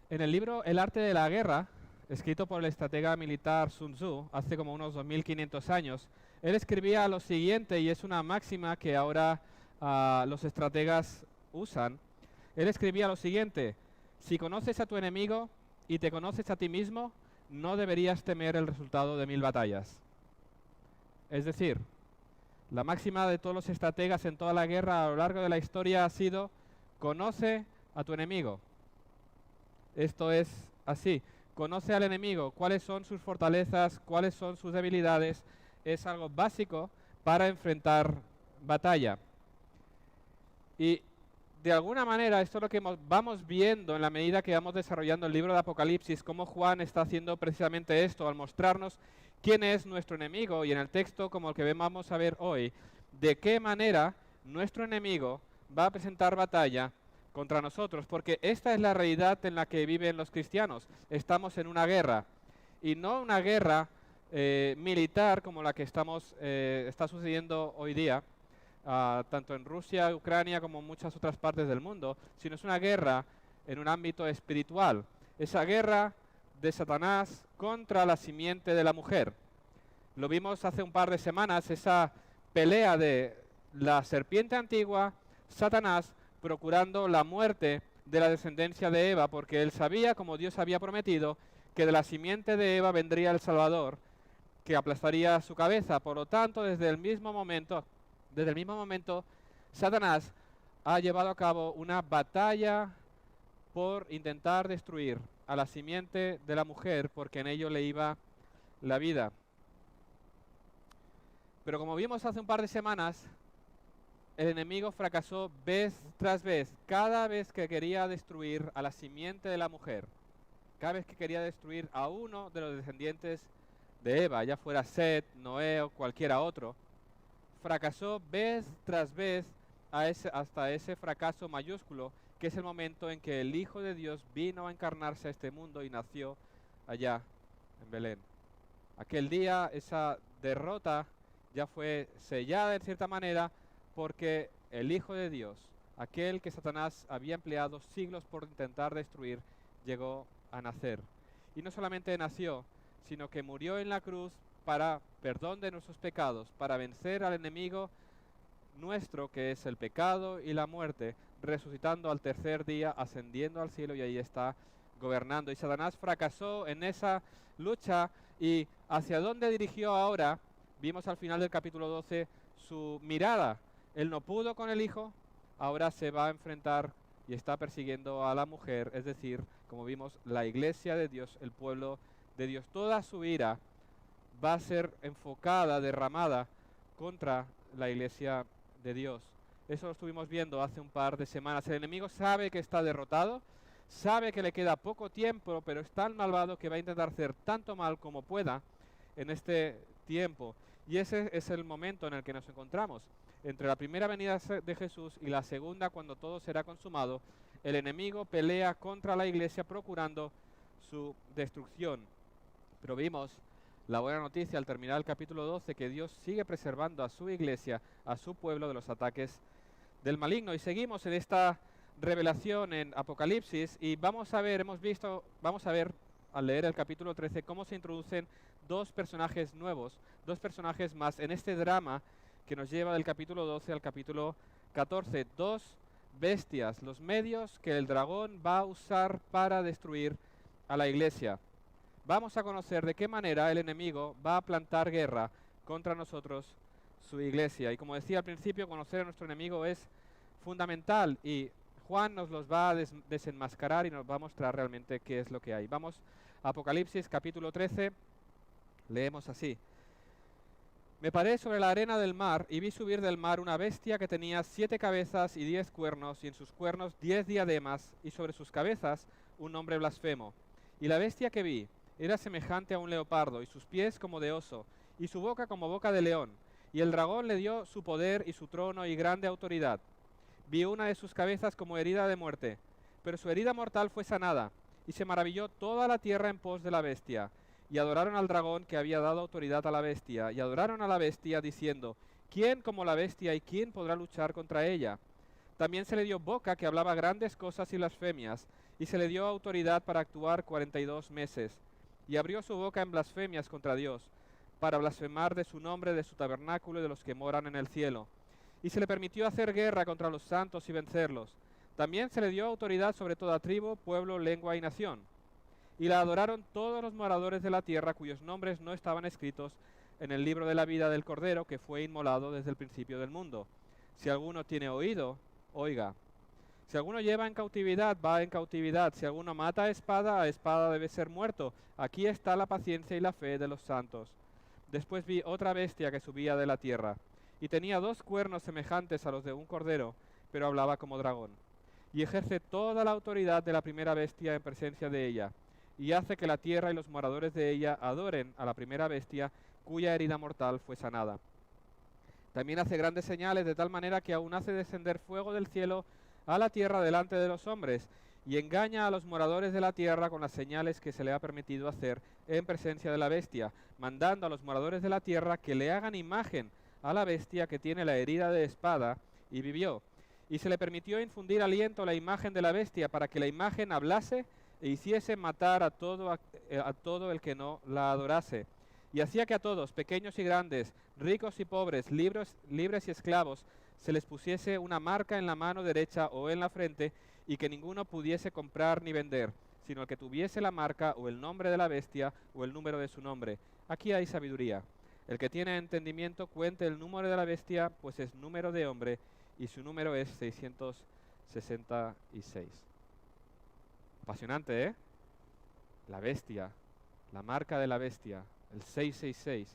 En el libro El arte de la guerra, escrito por el estratega militar Sun Tzu hace como unos 2500 años, él escribía lo siguiente, y es una máxima que ahora los estrategas usan. Él escribía lo siguiente: si conoces a tu enemigo y te conoces a ti mismo, no deberías temer el resultado de 1000 batallas. Es decir, la máxima de todos los estrategas en toda la guerra a lo largo de la historia ha sido: conoce a tu enemigo. Esto es así. Conoce al enemigo, cuáles son sus fortalezas, cuáles son sus debilidades. Es algo básico para enfrentar batalla. Y de alguna manera esto es lo que vamos viendo en la medida que vamos desarrollando el libro de Apocalipsis, cómo Juan está haciendo precisamente esto al mostrarnos quién es nuestro enemigo, y en el texto como el que vamos a ver hoy, de qué manera nuestro enemigo va a presentar batalla contra nosotros, porque esta es la realidad en la que viven los cristianos. Estamos en una guerra, y no una guerra militar como la que está sucediendo hoy día, tanto en Rusia, Ucrania, como en muchas otras partes del mundo, sino es una guerra en un ámbito espiritual. Esa guerra de Satanás contra la simiente de la mujer. Lo vimos hace un par de semanas, esa pelea de la serpiente antigua, Satanás, procurando la muerte de la descendencia de Eva, porque él sabía, como Dios había prometido, que de la simiente de Eva vendría el Salvador, que aplastaría su cabeza. Por lo tanto, desde el mismo momento, Satanás ha llevado a cabo una batalla por intentar destruir a la simiente de la mujer, porque en ello le iba la vida. Pero como vimos hace un par de semanas, el enemigo fracasó vez tras vez, cada vez que quería destruir a la simiente de la mujer, cada vez que quería destruir a uno de los descendientes de Eva, ya fuera Set, Noé o cualquiera otro, fracasó vez tras vez hasta ese fracaso mayúsculo, que es el momento en que el Hijo de Dios vino a encarnarse a este mundo y nació allá en Belén. Aquel día esa derrota ya fue sellada en cierta manera, porque el Hijo de Dios, aquel que Satanás había empleado siglos por intentar destruir, llegó a nacer. Y no solamente nació, sino que murió en la cruz para perdón de nuestros pecados, para vencer al enemigo nuestro, que es el pecado y la muerte, resucitando al tercer día, ascendiendo al cielo, y ahí está gobernando. Y Satanás fracasó en esa lucha. ¿Y hacia dónde dirigió ahora? Vimos al final del capítulo 12 su mirada. Él no pudo con el Hijo, ahora se va a enfrentar y está persiguiendo a la mujer, es decir, como vimos, la iglesia de Dios, el pueblo de Dios. Toda su ira va a ser enfocada, derramada contra la iglesia de Dios. Eso lo estuvimos viendo hace un par de semanas. El enemigo sabe que está derrotado, sabe que le queda poco tiempo, pero es tan malvado que va a intentar hacer tanto mal como pueda en este tiempo. Y ese es el momento en el que nos encontramos. Entre la primera venida de Jesús y la segunda, cuando todo será consumado, el enemigo pelea contra la iglesia procurando su destrucción. Pero vimos la buena noticia al terminar el capítulo 12, que Dios sigue preservando a su iglesia, a su pueblo, de los ataques del maligno. Y seguimos en esta revelación en Apocalipsis, y vamos a ver al leer el capítulo 13 cómo se introducen dos personajes nuevos, dos personajes más en este drama que nos lleva del capítulo 12 al capítulo 14. Dos bestias, los medios que el dragón va a usar para destruir a la iglesia. Vamos a conocer de qué manera el enemigo va a plantar guerra contra nosotros, su iglesia. Y como decía al principio, conocer a nuestro enemigo es fundamental, y Juan nos los va a desenmascarar y nos va a mostrar realmente qué es lo que hay. Vamos a Apocalipsis capítulo 13, leemos así. Me paré sobre la arena del mar y vi subir del mar una bestia que tenía 7 cabezas y 10 cuernos, y en sus cuernos 10 diademas, y sobre sus cabezas un nombre blasfemo. Y la bestia que vi era semejante a un leopardo, y sus pies como de oso, y su boca como boca de león. Y el dragón le dio su poder y su trono y grande autoridad. Vi una de sus cabezas como herida de muerte, pero su herida mortal fue sanada, y se maravilló toda la tierra en pos de la bestia. Y adoraron al dragón que había dado autoridad a la bestia, y adoraron a la bestia diciendo: ¿quién como la bestia, y quién podrá luchar contra ella? También se le dio boca que hablaba grandes cosas y blasfemias, y se le dio autoridad para actuar 42 meses. Y abrió su boca en blasfemias contra Dios, para blasfemar de su nombre, de su tabernáculo y de los que moran en el cielo. Y se le permitió hacer guerra contra los santos y vencerlos. También se le dio autoridad sobre toda tribu, pueblo, lengua y nación. Y la adoraron todos los moradores de la tierra cuyos nombres no estaban escritos en el libro de la vida del Cordero que fue inmolado desde el principio del mundo. Si alguno tiene oído, oiga. Si alguno lleva en cautividad, va en cautividad. Si alguno mata a espada debe ser muerto. Aquí está la paciencia y la fe de los santos. Después vi otra bestia que subía de la tierra, y tenía 2 cuernos semejantes a los de un cordero, pero hablaba como dragón. Y ejerce toda la autoridad de la primera bestia en presencia de ella, y hace que la tierra y los moradores de ella adoren a la primera bestia, cuya herida mortal fue sanada. También hace grandes señales, de tal manera que aún hace descender fuego del cielo a la tierra delante de los hombres, y engaña a los moradores de la tierra con las señales que se le ha permitido hacer en presencia de la bestia, mandando a los moradores de la tierra que le hagan imagen a la bestia que tiene la herida de espada, y vivió. Y se le permitió infundir aliento a la imagen de la bestia, para que la imagen hablase e hiciese matar a todo el que no la adorase. Y hacía que a todos, pequeños y grandes, ricos y pobres, libres y esclavos, se les pusiese una marca en la mano derecha o en la frente, y que ninguno pudiese comprar ni vender, sino el que tuviese la marca o el nombre de la bestia o el número de su nombre. Aquí hay sabiduría. El que tiene entendimiento cuente el número de la bestia, pues es número de hombre, y su número es 666. Apasionante, ¿eh? La bestia, la marca de la bestia, el 666.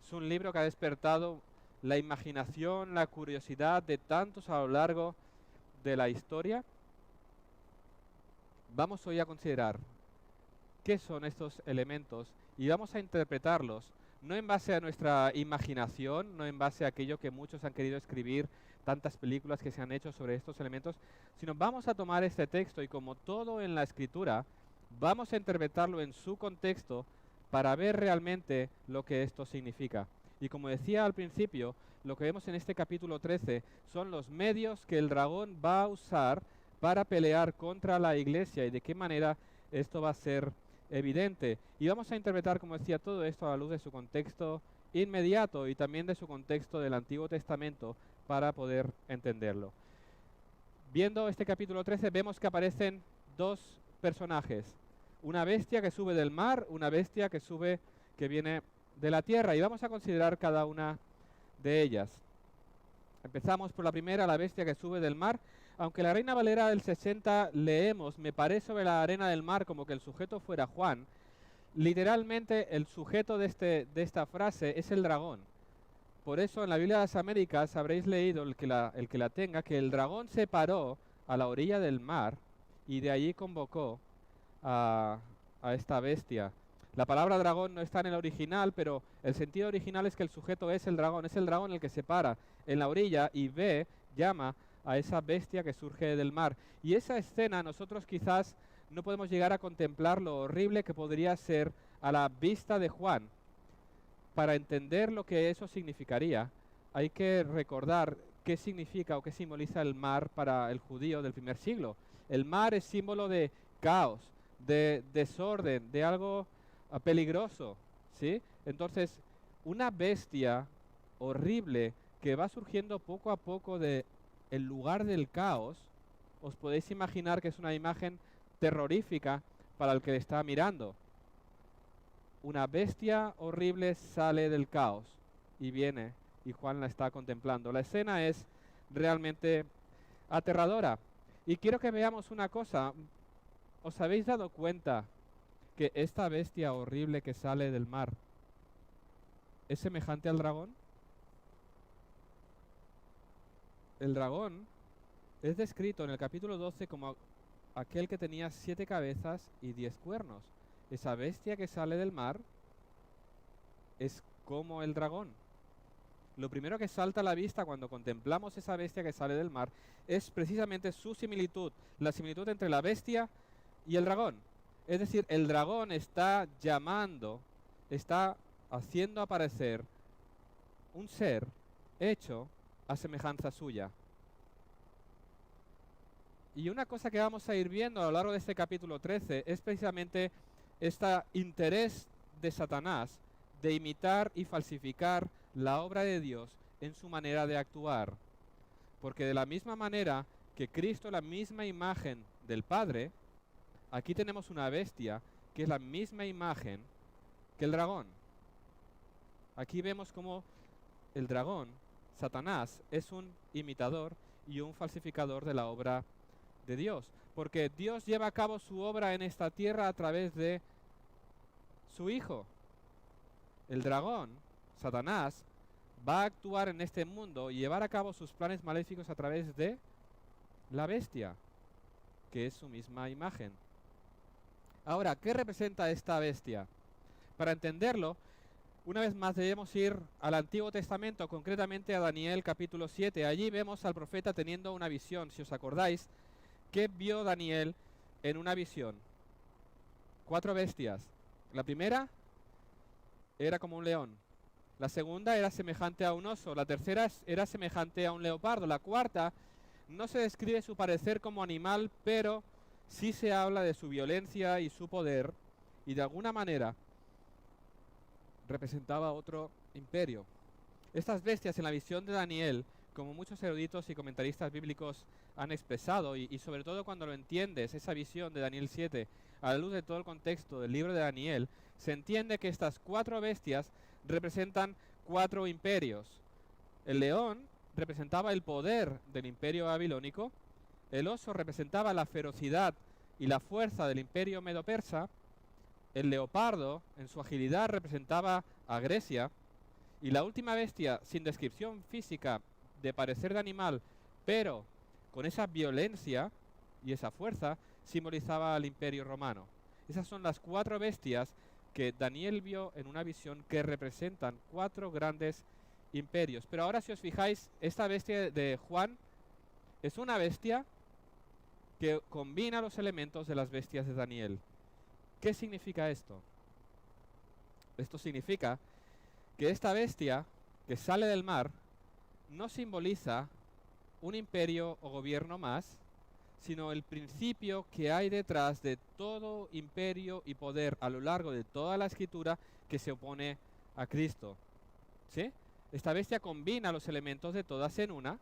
Es un libro que ha despertado la imaginación, la curiosidad de tantos a lo largo de la historia. Vamos hoy a considerar qué son estos elementos y vamos a interpretarlos no en base a nuestra imaginación, no en base a aquello que muchos han querido escribir, tantas películas que se han hecho sobre estos elementos, sino vamos a tomar este texto y, como todo en la escritura, vamos a interpretarlo en su contexto para ver realmente lo que esto significa. Y como decía al principio, lo que vemos en este capítulo 13 son los medios que el dragón va a usar para pelear contra la iglesia y de qué manera esto va a ser evidente. Y vamos a interpretar, como decía, todo esto a la luz de su contexto inmediato y también de su contexto del Antiguo Testamento para poder entenderlo. Viendo este capítulo 13 vemos que aparecen 2 personajes. Una bestia que sube del mar, una bestia que viene de la tierra, y vamos a considerar cada una de ellas. Empezamos por la primera, la bestia que sube del mar. Aunque la Reina Valera del 60 leemos, me paré sobre la arena del mar, como que el sujeto fuera Juan, literalmente el sujeto de esta frase es el dragón. Por eso en la Biblia de las Américas habréis leído, el que la tenga, que el dragón se paró a la orilla del mar y de allí convocó a esta bestia. La palabra dragón no está en el original, pero el sentido original es que el sujeto es el dragón el que se para en la orilla y llama a esa bestia que surge del mar. Y esa escena nosotros quizás no podemos llegar a contemplar lo horrible que podría ser a la vista de Juan. Para entender lo que eso significaría, hay que recordar qué significa o qué simboliza el mar para el judío del primer siglo. El mar es símbolo de caos, de desorden, de algo peligroso, ¿sí? Entonces, una bestia horrible que va surgiendo poco a poco de el lugar del caos, os podéis imaginar que es una imagen terrorífica para el que le está mirando. Una bestia horrible sale del caos y viene, y Juan la está contemplando. La escena es realmente aterradora. Y quiero que veamos una cosa. ¿Os habéis dado cuenta que esta bestia horrible que sale del mar es semejante al dragón? El dragón es descrito en el capítulo 12 como aquel que tenía 7 cabezas y 10 cuernos. Esa bestia que sale del mar es como el dragón. Lo primero que salta a la vista cuando contemplamos esa bestia que sale del mar es precisamente su similitud, la similitud entre la bestia y el dragón. Es decir, el dragón está haciendo aparecer un ser hecho a semejanza suya. Y una cosa que vamos a ir viendo a lo largo de este capítulo 13 es precisamente este interés de Satanás de imitar y falsificar la obra de Dios en su manera de actuar. Porque de la misma manera que Cristo es la misma imagen del Padre, aquí tenemos una bestia que es la misma imagen que el dragón. Aquí vemos cómo el dragón, Satanás, es un imitador y un falsificador de la obra de Dios. Porque Dios lleva a cabo su obra en esta tierra a través de su Hijo. El dragón, Satanás, va a actuar en este mundo y llevar a cabo sus planes maléficos a través de la bestia, que es su misma imagen. Ahora, ¿qué representa esta bestia? Para entenderlo, una vez más debemos ir al Antiguo Testamento, concretamente a Daniel capítulo 7. Allí vemos al profeta teniendo una visión. Si os acordáis, ¿qué vio Daniel en una visión? 4 bestias. La primera era como un león. La segunda era semejante a un oso. La tercera era semejante a un leopardo. La cuarta no se describe su parecer como animal, pero sí se habla de su violencia y su poder, y de alguna manera representaba otro imperio. Estas bestias en la visión de Daniel, como muchos eruditos y comentaristas bíblicos han expresado, y sobre todo cuando lo entiendes, esa visión de Daniel 7, a la luz de todo el contexto del libro de Daniel, se entiende que estas 4 bestias representan 4 imperios. El león representaba el poder del imperio babilónico, el oso representaba la ferocidad y la fuerza del imperio medo-persa, el leopardo en su agilidad representaba a Grecia, y la última bestia, sin descripción física de parecer de animal, pero con esa violencia y esa fuerza, simbolizaba al imperio romano. Esas son las 4 bestias que Daniel vio en una visión que representan 4 grandes imperios. Pero ahora, si os fijáis, esta bestia de Juan es una bestia que combina los elementos de las bestias de Daniel. ¿Qué significa esto? Esto significa que esta bestia que sale del mar no simboliza un imperio o gobierno más, sino el principio que hay detrás de todo imperio y poder a lo largo de toda la escritura que se opone a Cristo. ¿Sí? Esta bestia combina los elementos de todas en una,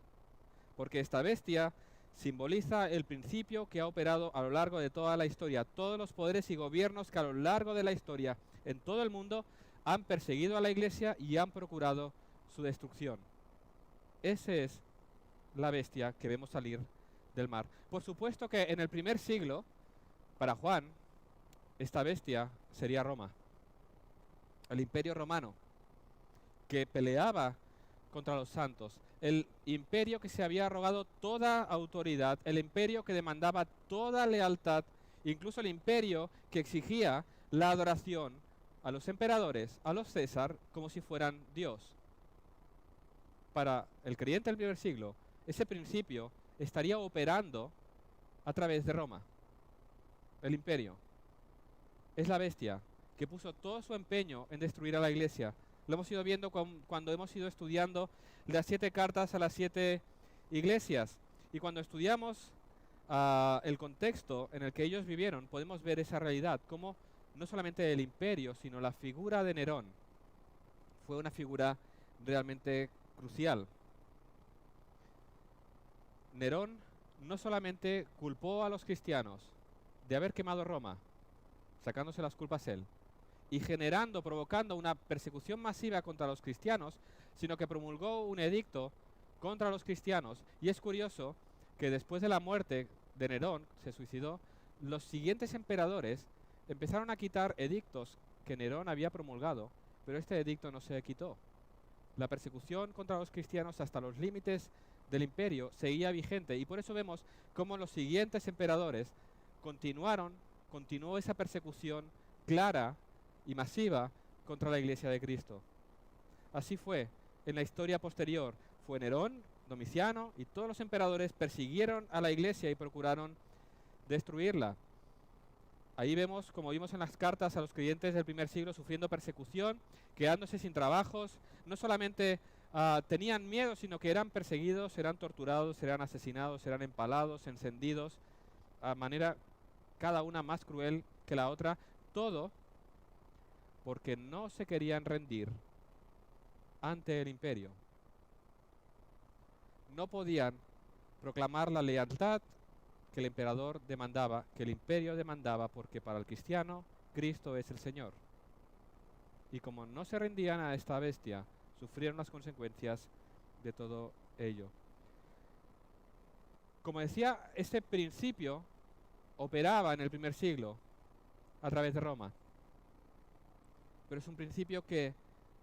porque esta bestia simboliza el principio que ha operado a lo largo de toda la historia. Todos los poderes y gobiernos que a lo largo de la historia en todo el mundo han perseguido a la iglesia y han procurado su destrucción. Esa es la bestia que vemos salir del mar. Por supuesto que en el primer siglo, para Juan, esta bestia sería Roma, el imperio romano, que peleaba contra los santos, el imperio que se había arrogado toda autoridad, el imperio que demandaba toda lealtad, incluso el imperio que exigía la adoración a los emperadores, a los César, como si fueran Dios. Para el creyente del primer siglo, ese principio estaría operando a través de Roma. El imperio es la bestia que puso todo su empeño en destruir a la iglesia. Lo hemos ido viendo cuando hemos ido estudiando las 7 cartas a las 7 iglesias. Y cuando estudiamos el contexto en el que ellos vivieron, podemos ver esa realidad, como no solamente el imperio, sino la figura de Nerón fue una figura realmente crucial. Nerón no solamente culpó a los cristianos de haber quemado Roma, sacándose las culpas él, y provocando una persecución masiva contra los cristianos, sino que promulgó un edicto contra los cristianos. Y es curioso que después de la muerte de Nerón, se suicidó, los siguientes emperadores empezaron a quitar edictos que Nerón había promulgado, pero este edicto no se quitó. La persecución contra los cristianos hasta los límites del imperio seguía vigente, y por eso vemos cómo los siguientes emperadores continuó esa persecución clara y masiva contra la iglesia de Cristo. Así fue en la historia posterior. Fue Nerón, Domiciano y todos los emperadores persiguieron a la iglesia y procuraron destruirla. Ahí vemos, como vimos en las cartas, a los creyentes del primer siglo sufriendo persecución, quedándose sin trabajos, no solamente tenían miedo, sino que eran perseguidos, eran torturados, eran asesinados, eran empalados, encendidos, a manera cada una más cruel que la otra, todo porque no se querían rendir ante el imperio. No podían proclamar la lealtad que el emperador demandaba, que el imperio demandaba, porque para el cristiano, Cristo es el Señor. Y como no se rendían a esta bestia, sufrieron las consecuencias de todo ello. Como decía, este principio operaba en el primer siglo a través de Roma. Pero es un principio que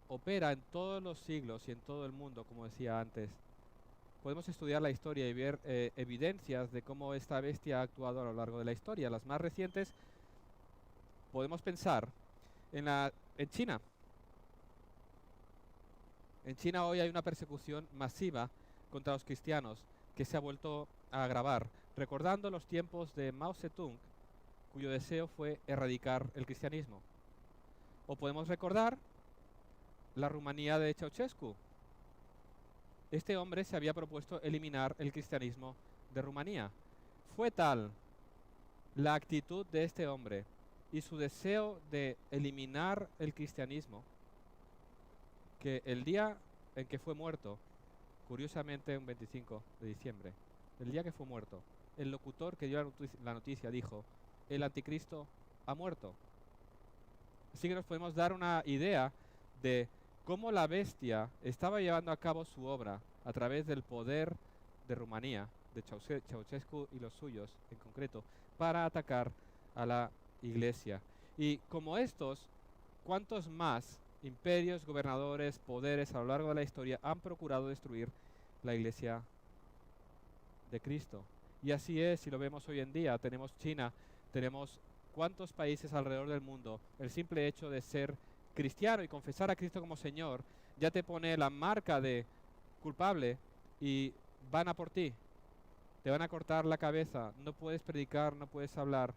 opera en todos los siglos y en todo el mundo, como decía antes. Podemos estudiar la historia y ver evidencias de cómo esta bestia ha actuado a lo largo de la historia. Las más recientes, podemos pensar en China. En China hoy hay una persecución masiva contra los cristianos que se ha vuelto a agravar, recordando los tiempos de Mao Zedong, cuyo deseo fue erradicar el cristianismo. O podemos recordar la Rumanía de Ceausescu. Este hombre se había propuesto eliminar el cristianismo de Rumanía. Fue tal la actitud de este hombre y su deseo de eliminar el cristianismo que el día en que fue muerto, curiosamente un 25 de diciembre, el día que fue muerto, el locutor que dio la noticia dijo: el anticristo ha muerto. Así que nos podemos dar una idea de cómo la bestia estaba llevando a cabo su obra a través del poder de Rumanía, de Ceausescu y los suyos en concreto, para atacar a la iglesia. Y como estos, ¿cuántos más imperios, gobernadores, poderes a lo largo de la historia han procurado destruir la iglesia de Cristo? Y así es, si lo vemos hoy en día, tenemos China, tenemos cuántos países alrededor del mundo. El simple hecho de ser cristiano y confesar a Cristo como Señor ya te pone la marca de culpable y van a por ti, te van a cortar la cabeza, no puedes predicar, no puedes hablar.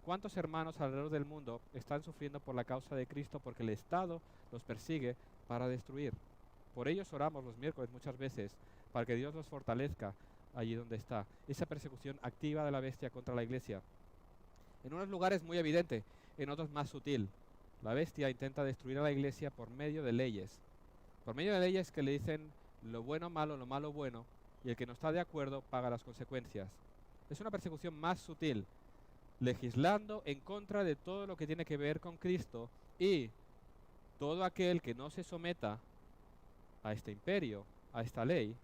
¿Cuántos hermanos alrededor del mundo están sufriendo por la causa de Cristo porque el Estado los persigue para destruir? Por ellos oramos los miércoles muchas veces, para que Dios los fortalezca allí donde está. Esa persecución activa de la bestia contra la iglesia. En unos lugares muy evidente, en otros más sutil. La bestia intenta destruir a la iglesia por medio de leyes. Por medio de leyes que le dicen lo bueno malo, lo malo bueno, y el que no está de acuerdo paga las consecuencias. Es una persecución más sutil, legislando en contra de todo lo que tiene que ver con Cristo, y todo aquel que no se someta a este imperio, a esta ley,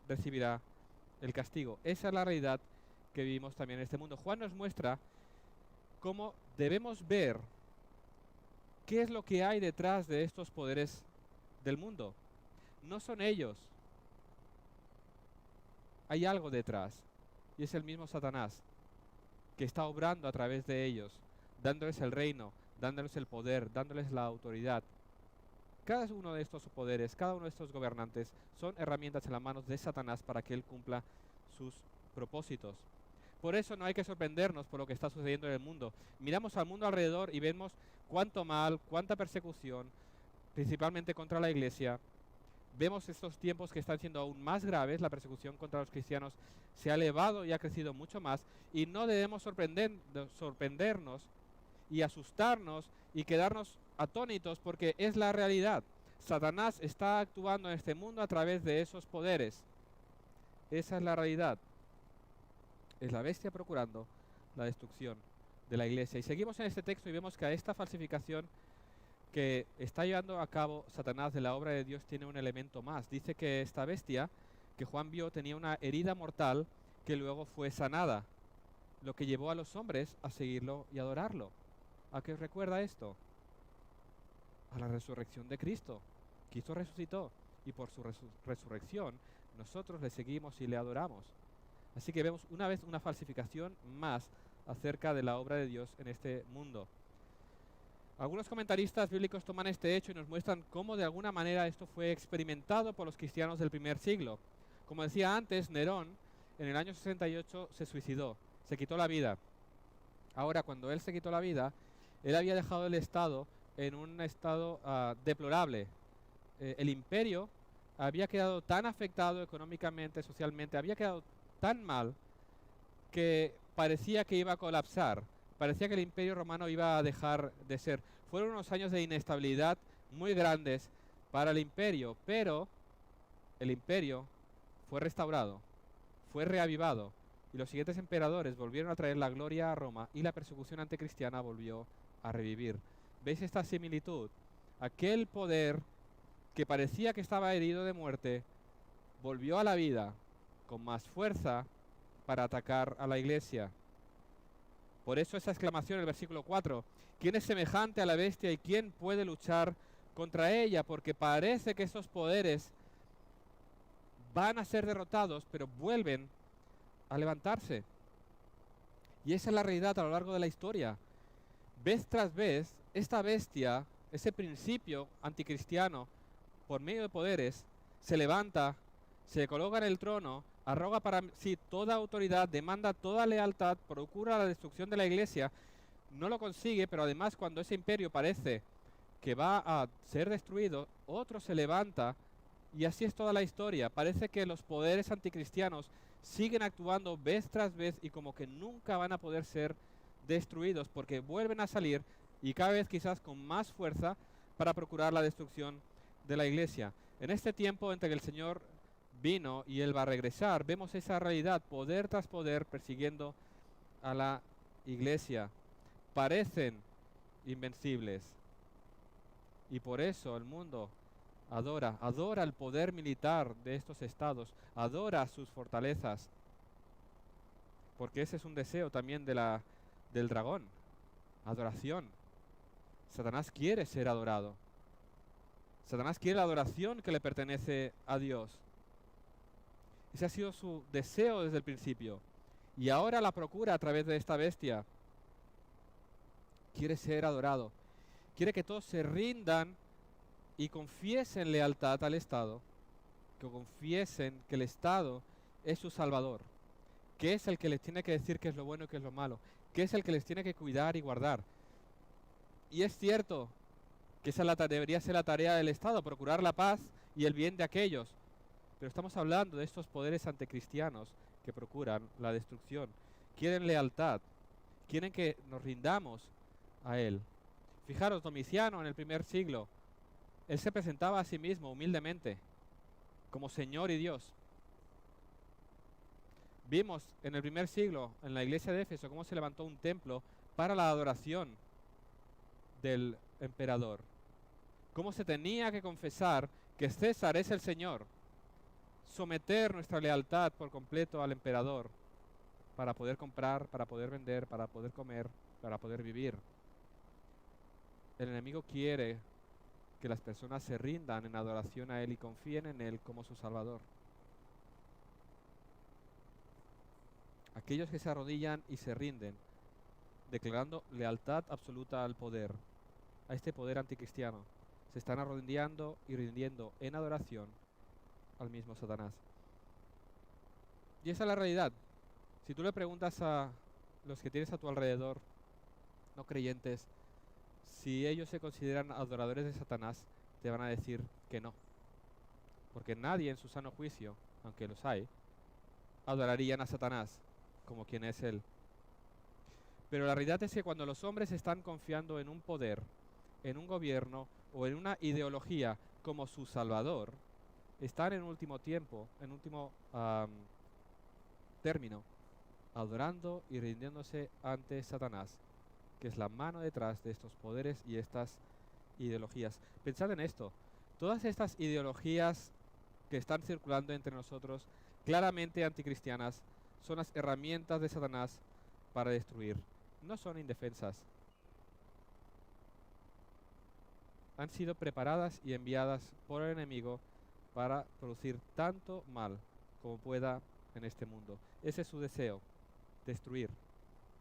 recibirá el castigo. Esa es la realidad que vivimos también en este mundo. Juan nos muestra cómo debemos ver qué es lo que hay detrás de estos poderes del mundo. No son ellos. Hay algo detrás, y es el mismo Satanás, que está obrando a través de ellos, dándoles el reino, dándoles el poder, dándoles la autoridad. Cada uno de estos poderes, cada uno de estos gobernantes son herramientas en las manos de Satanás para que él cumpla sus propósitos. Por eso no hay que sorprendernos por lo que está sucediendo en el mundo. Miramos al mundo alrededor y vemos cuánto mal, cuánta persecución, principalmente contra la iglesia. Vemos estos tiempos que están siendo aún más graves, la persecución contra los cristianos se ha elevado y ha crecido mucho más, y no debemos sorprendernos y asustarnos y quedarnos atónitos, porque es la realidad. Satanás está actuando en este mundo a través de esos poderes. Esa es la realidad. Es la bestia procurando la destrucción de la iglesia. Y seguimos en este texto y vemos que a esta falsificación que está llevando a cabo Satanás de la obra de Dios tiene un elemento más. Dice que esta bestia que Juan vio tenía una herida mortal que luego fue sanada, lo que llevó a los hombres a seguirlo y adorarlo. ¿A qué os recuerda esto? A la resurrección de Cristo. Cristo resucitó y por su resurrección nosotros le seguimos y le adoramos. Así que vemos una vez una falsificación más acerca de la obra de Dios en este mundo. Algunos comentaristas bíblicos toman este hecho y nos muestran cómo de alguna manera esto fue experimentado por los cristianos del primer siglo. Como decía antes, Nerón en el año 68 se suicidó, se quitó la vida. Ahora, cuando él se quitó la vida, él había dejado el Estado en un estado deplorable. El imperio había quedado tan afectado económicamente, socialmente, había quedado tan mal que parecía que iba a colapsar, parecía que el Imperio Romano iba a dejar de ser. Fueron unos años de inestabilidad muy grandes para el imperio, pero el imperio fue restaurado, fue reavivado, y los siguientes emperadores volvieron a traer la gloria a Roma y la persecución anticristiana volvió a revivir. ¿Veis esta similitud? Aquel poder que parecía que estaba herido de muerte volvió a la vida con más fuerza para atacar a la iglesia. Por eso esa exclamación en el versículo 4, ¿quién es semejante a la bestia y quién puede luchar contra ella? Porque parece que esos poderes van a ser derrotados, pero vuelven a levantarse. Y esa es la realidad a lo largo de la historia. Vez tras vez, esta bestia, ese principio anticristiano, por medio de poderes, se levanta, se coloca en el trono, arroga para sí toda autoridad, demanda toda lealtad, procura la destrucción de la iglesia, no lo consigue, pero además cuando ese imperio parece que va a ser destruido, otro se levanta, y así es toda la historia. Parece que los poderes anticristianos siguen actuando vez tras vez y como que nunca van a poder ser destruidos porque vuelven a salir y cada vez quizás con más fuerza para procurar la destrucción de la iglesia. En este tiempo entre que el Señor vino y Él va a regresar, vemos esa realidad, poder tras poder persiguiendo a la iglesia. Parecen invencibles y por eso el mundo adora el poder militar de estos estados, adora sus fortalezas, porque ese es un deseo también del dragón, adoración. Satanás quiere ser adorado. Satanás quiere la adoración que le pertenece a Dios. Ese ha sido su deseo desde el principio. Y ahora la procura a través de esta bestia. Quiere ser adorado. Quiere que todos se rindan y confiesen lealtad al Estado, que confiesen que el Estado es su salvador, que es el que les tiene que decir qué es lo bueno y qué es lo malo, que es el que les tiene que cuidar y guardar. Y es cierto que esa debería ser la tarea del Estado, procurar la paz y el bien de aquellos, pero estamos hablando de estos poderes anticristianos que procuran la destrucción, quieren lealtad, quieren que nos rindamos a Él. Fijaros, Domiciano en el primer siglo, él se presentaba a sí mismo humildemente como Señor y Dios. Vimos en el primer siglo, en la iglesia de Éfeso, cómo se levantó un templo para la adoración del emperador. Cómo se tenía que confesar que César es el Señor. Someter nuestra lealtad por completo al emperador para poder comprar, para poder vender, para poder comer, para poder vivir. El enemigo quiere que las personas se rindan en adoración a Él y confíen en Él como su Salvador. Aquellos que se arrodillan y se rinden, declarando lealtad absoluta al poder, a este poder anticristiano, se están arrodillando y rindiendo en adoración al mismo Satanás. Y esa es la realidad. Si tú le preguntas a los que tienes a tu alrededor, no creyentes, si ellos se consideran adoradores de Satanás, te van a decir que no. Porque nadie en su sano juicio, aunque los hay, adorarían a Satanás como quien es Él. Pero la realidad es que cuando los hombres están confiando en un poder, en un gobierno o en una ideología como su salvador, están en último tiempo, en último término, adorando y rindiéndose ante Satanás, que es la mano detrás de estos poderes y estas ideologías. Pensad en esto, todas estas ideologías que están circulando entre nosotros, claramente anticristianas, son las herramientas de Satanás para destruir. No son indefensas. Han sido preparadas y enviadas por el enemigo para producir tanto mal como pueda en este mundo. Ese es su deseo, destruir,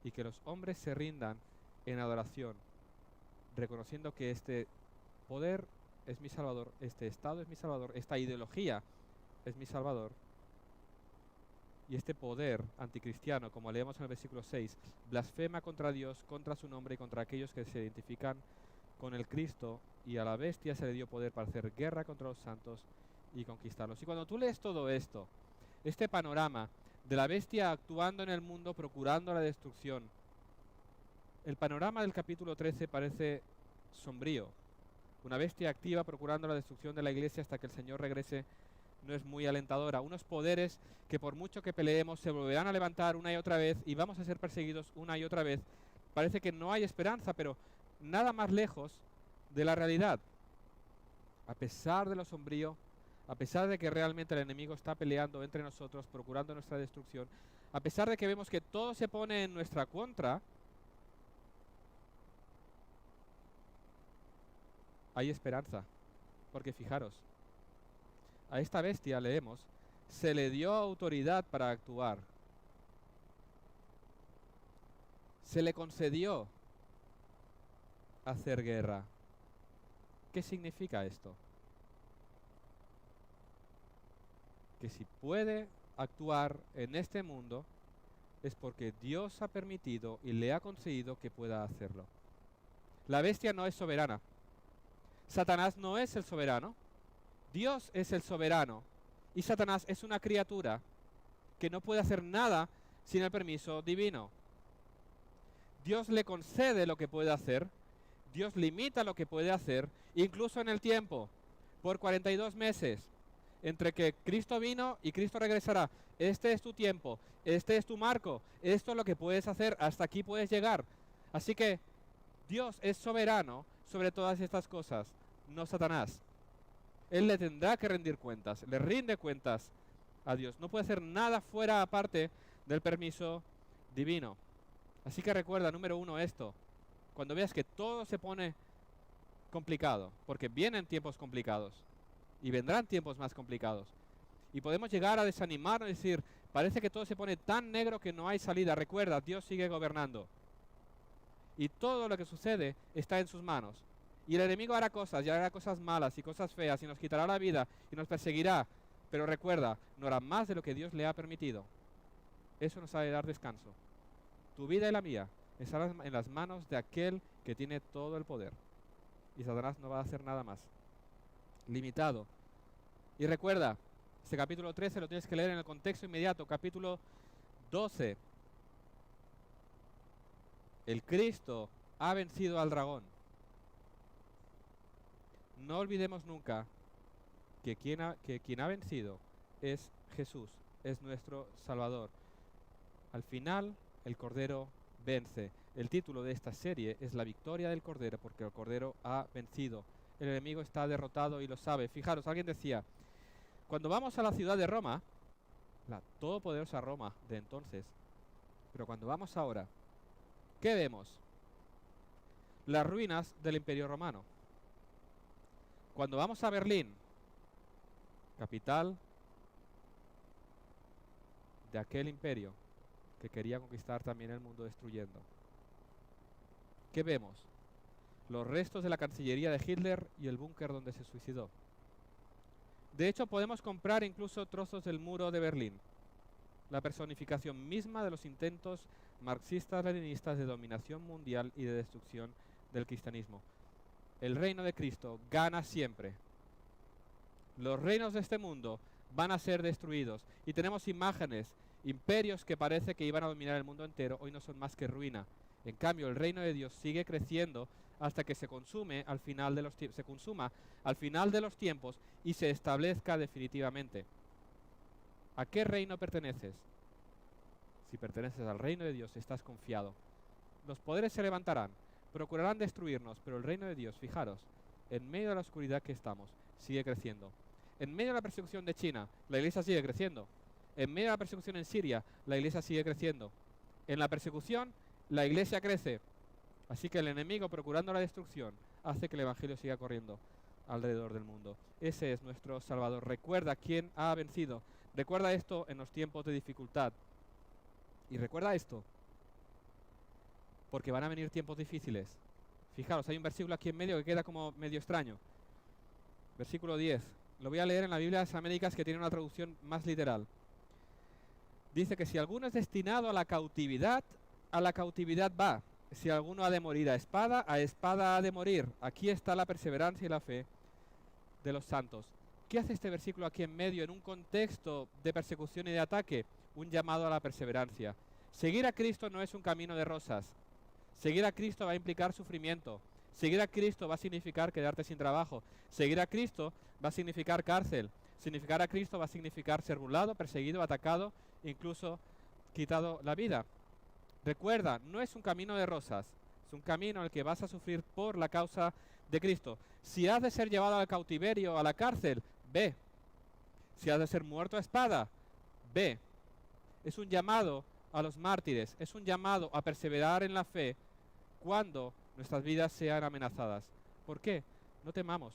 y que los hombres se rindan en adoración, reconociendo que este poder es mi salvador, este estado es mi salvador, esta ideología es mi salvador, y este poder anticristiano, como leemos en el versículo 6, blasfema contra Dios, contra su nombre y contra aquellos que se identifican con el Cristo, y a la bestia se le dio poder para hacer guerra contra los santos y conquistarlos. Y cuando tú lees todo esto, este panorama de la bestia actuando en el mundo, procurando la destrucción, el panorama del capítulo 13 parece sombrío. Una bestia activa procurando la destrucción de la iglesia hasta que el Señor regrese no es muy alentadora. Unos poderes que por mucho que peleemos se volverán a levantar una y otra vez y vamos a ser perseguidos una y otra vez. Parece que no hay esperanza, pero nada más lejos de la realidad. A pesar de lo sombrío, a pesar de que realmente el enemigo está peleando entre nosotros, procurando nuestra destrucción, a pesar de que vemos que todo se pone en nuestra contra, hay esperanza. Porque fijaros, a esta bestia, leemos, se le dio autoridad para actuar. Se le concedió hacer guerra. ¿Qué significa esto? Que si puede actuar en este mundo es porque Dios ha permitido y le ha concedido que pueda hacerlo. La bestia no es soberana. Satanás no es el soberano. Dios es el soberano. Y Satanás es una criatura que no puede hacer nada sin el permiso divino. Dios le concede lo que puede hacer. Dios limita lo que puede hacer, incluso en el tiempo, por 42 meses, entre que Cristo vino y Cristo regresará. Este es tu tiempo, este es tu marco, esto es lo que puedes hacer, hasta aquí puedes llegar. Así que Dios es soberano sobre todas estas cosas, no Satanás. Él le tendrá que rendir cuentas, le rinde cuentas a Dios. No puede hacer nada fuera aparte del permiso divino. Así que recuerda, número uno, esto. Cuando veas que todo se pone complicado, porque vienen tiempos complicados y vendrán tiempos más complicados, y podemos llegar a desanimarnos y decir, parece que todo se pone tan negro que no hay salida. Recuerda, Dios sigue gobernando y todo lo que sucede está en sus manos. Y el enemigo hará cosas, y hará cosas malas y cosas feas, y nos quitará la vida y nos perseguirá, pero recuerda, no hará más de lo que Dios le ha permitido. Eso nos ha de dar descanso. Tu vida y la mía estarán en las manos de aquel que tiene todo el poder. Y Satanás no va a hacer nada más. Limitado. Y recuerda, este capítulo 13 lo tienes que leer en el contexto inmediato. Capítulo 12. El Cristo ha vencido al dragón. No olvidemos nunca que quien ha vencido es Jesús, es nuestro Salvador. Al final, el Cordero vence. El título de esta serie es La victoria del Cordero, porque el Cordero ha vencido. El enemigo está derrotado y lo sabe. Fijaros, alguien decía, cuando vamos a la ciudad de Roma, la todopoderosa Roma de entonces, pero cuando vamos ahora, ¿qué vemos? Las ruinas del Imperio Romano. Cuando vamos a Berlín, capital de aquel imperio que quería conquistar también el mundo destruyendo, ¿qué vemos? Los restos de la Cancillería de Hitler y el búnker donde se suicidó. De hecho, podemos comprar incluso trozos del muro de Berlín, la personificación misma de los intentos marxistas-leninistas de dominación mundial y de destrucción del cristianismo. El reino de Cristo gana siempre. Los reinos de este mundo van a ser destruidos. Y tenemos imágenes, imperios que parece que iban a dominar el mundo entero, hoy no son más que ruina. En cambio, el reino de Dios sigue creciendo hasta que se consuma al final de los tiempos y se establezca definitivamente. ¿A qué reino perteneces? Si perteneces al reino de Dios, estás confiado. Los poderes se levantarán, procurarán destruirnos, pero el reino de Dios, fijaros, en medio de la oscuridad que estamos, sigue creciendo. En medio de la persecución de China, la iglesia sigue creciendo. En medio de la persecución en Siria, la iglesia sigue creciendo. En la persecución, la iglesia crece. Así que el enemigo, procurando la destrucción, hace que el evangelio siga corriendo alrededor del mundo. Ese es nuestro Salvador. Recuerda quién ha vencido. Recuerda esto en los tiempos de dificultad. Y recuerda esto, porque van a venir tiempos difíciles. Fijaros, hay un versículo aquí en medio que queda como medio extraño. Versículo 10. Lo voy a leer en la Biblia de las Américas, que tiene una traducción más literal. Dice que si alguno es destinado a la cautividad va. Si alguno ha de morir a espada ha de morir. Aquí está la perseverancia y la fe de los santos. ¿Qué hace este versículo aquí en medio en un contexto de persecución y de ataque? Un llamado a la perseverancia. Seguir a Cristo no es un camino de rosas. Seguir a Cristo va a implicar sufrimiento. Seguir a Cristo va a significar quedarte sin trabajo. Seguir a Cristo va a significar cárcel. Significar a Cristo va a significar ser burlado, perseguido, atacado, incluso quitado la vida. Recuerda, no es un camino de rosas. Es un camino en el que vas a sufrir por la causa de Cristo. Si has de ser llevado al cautiverio, a la cárcel, ve. Si has de ser muerto a espada, ve. Es un llamado a los mártires, es un llamado a perseverar en la fe cuando nuestras vidas sean amenazadas. ¿Por qué? No temamos.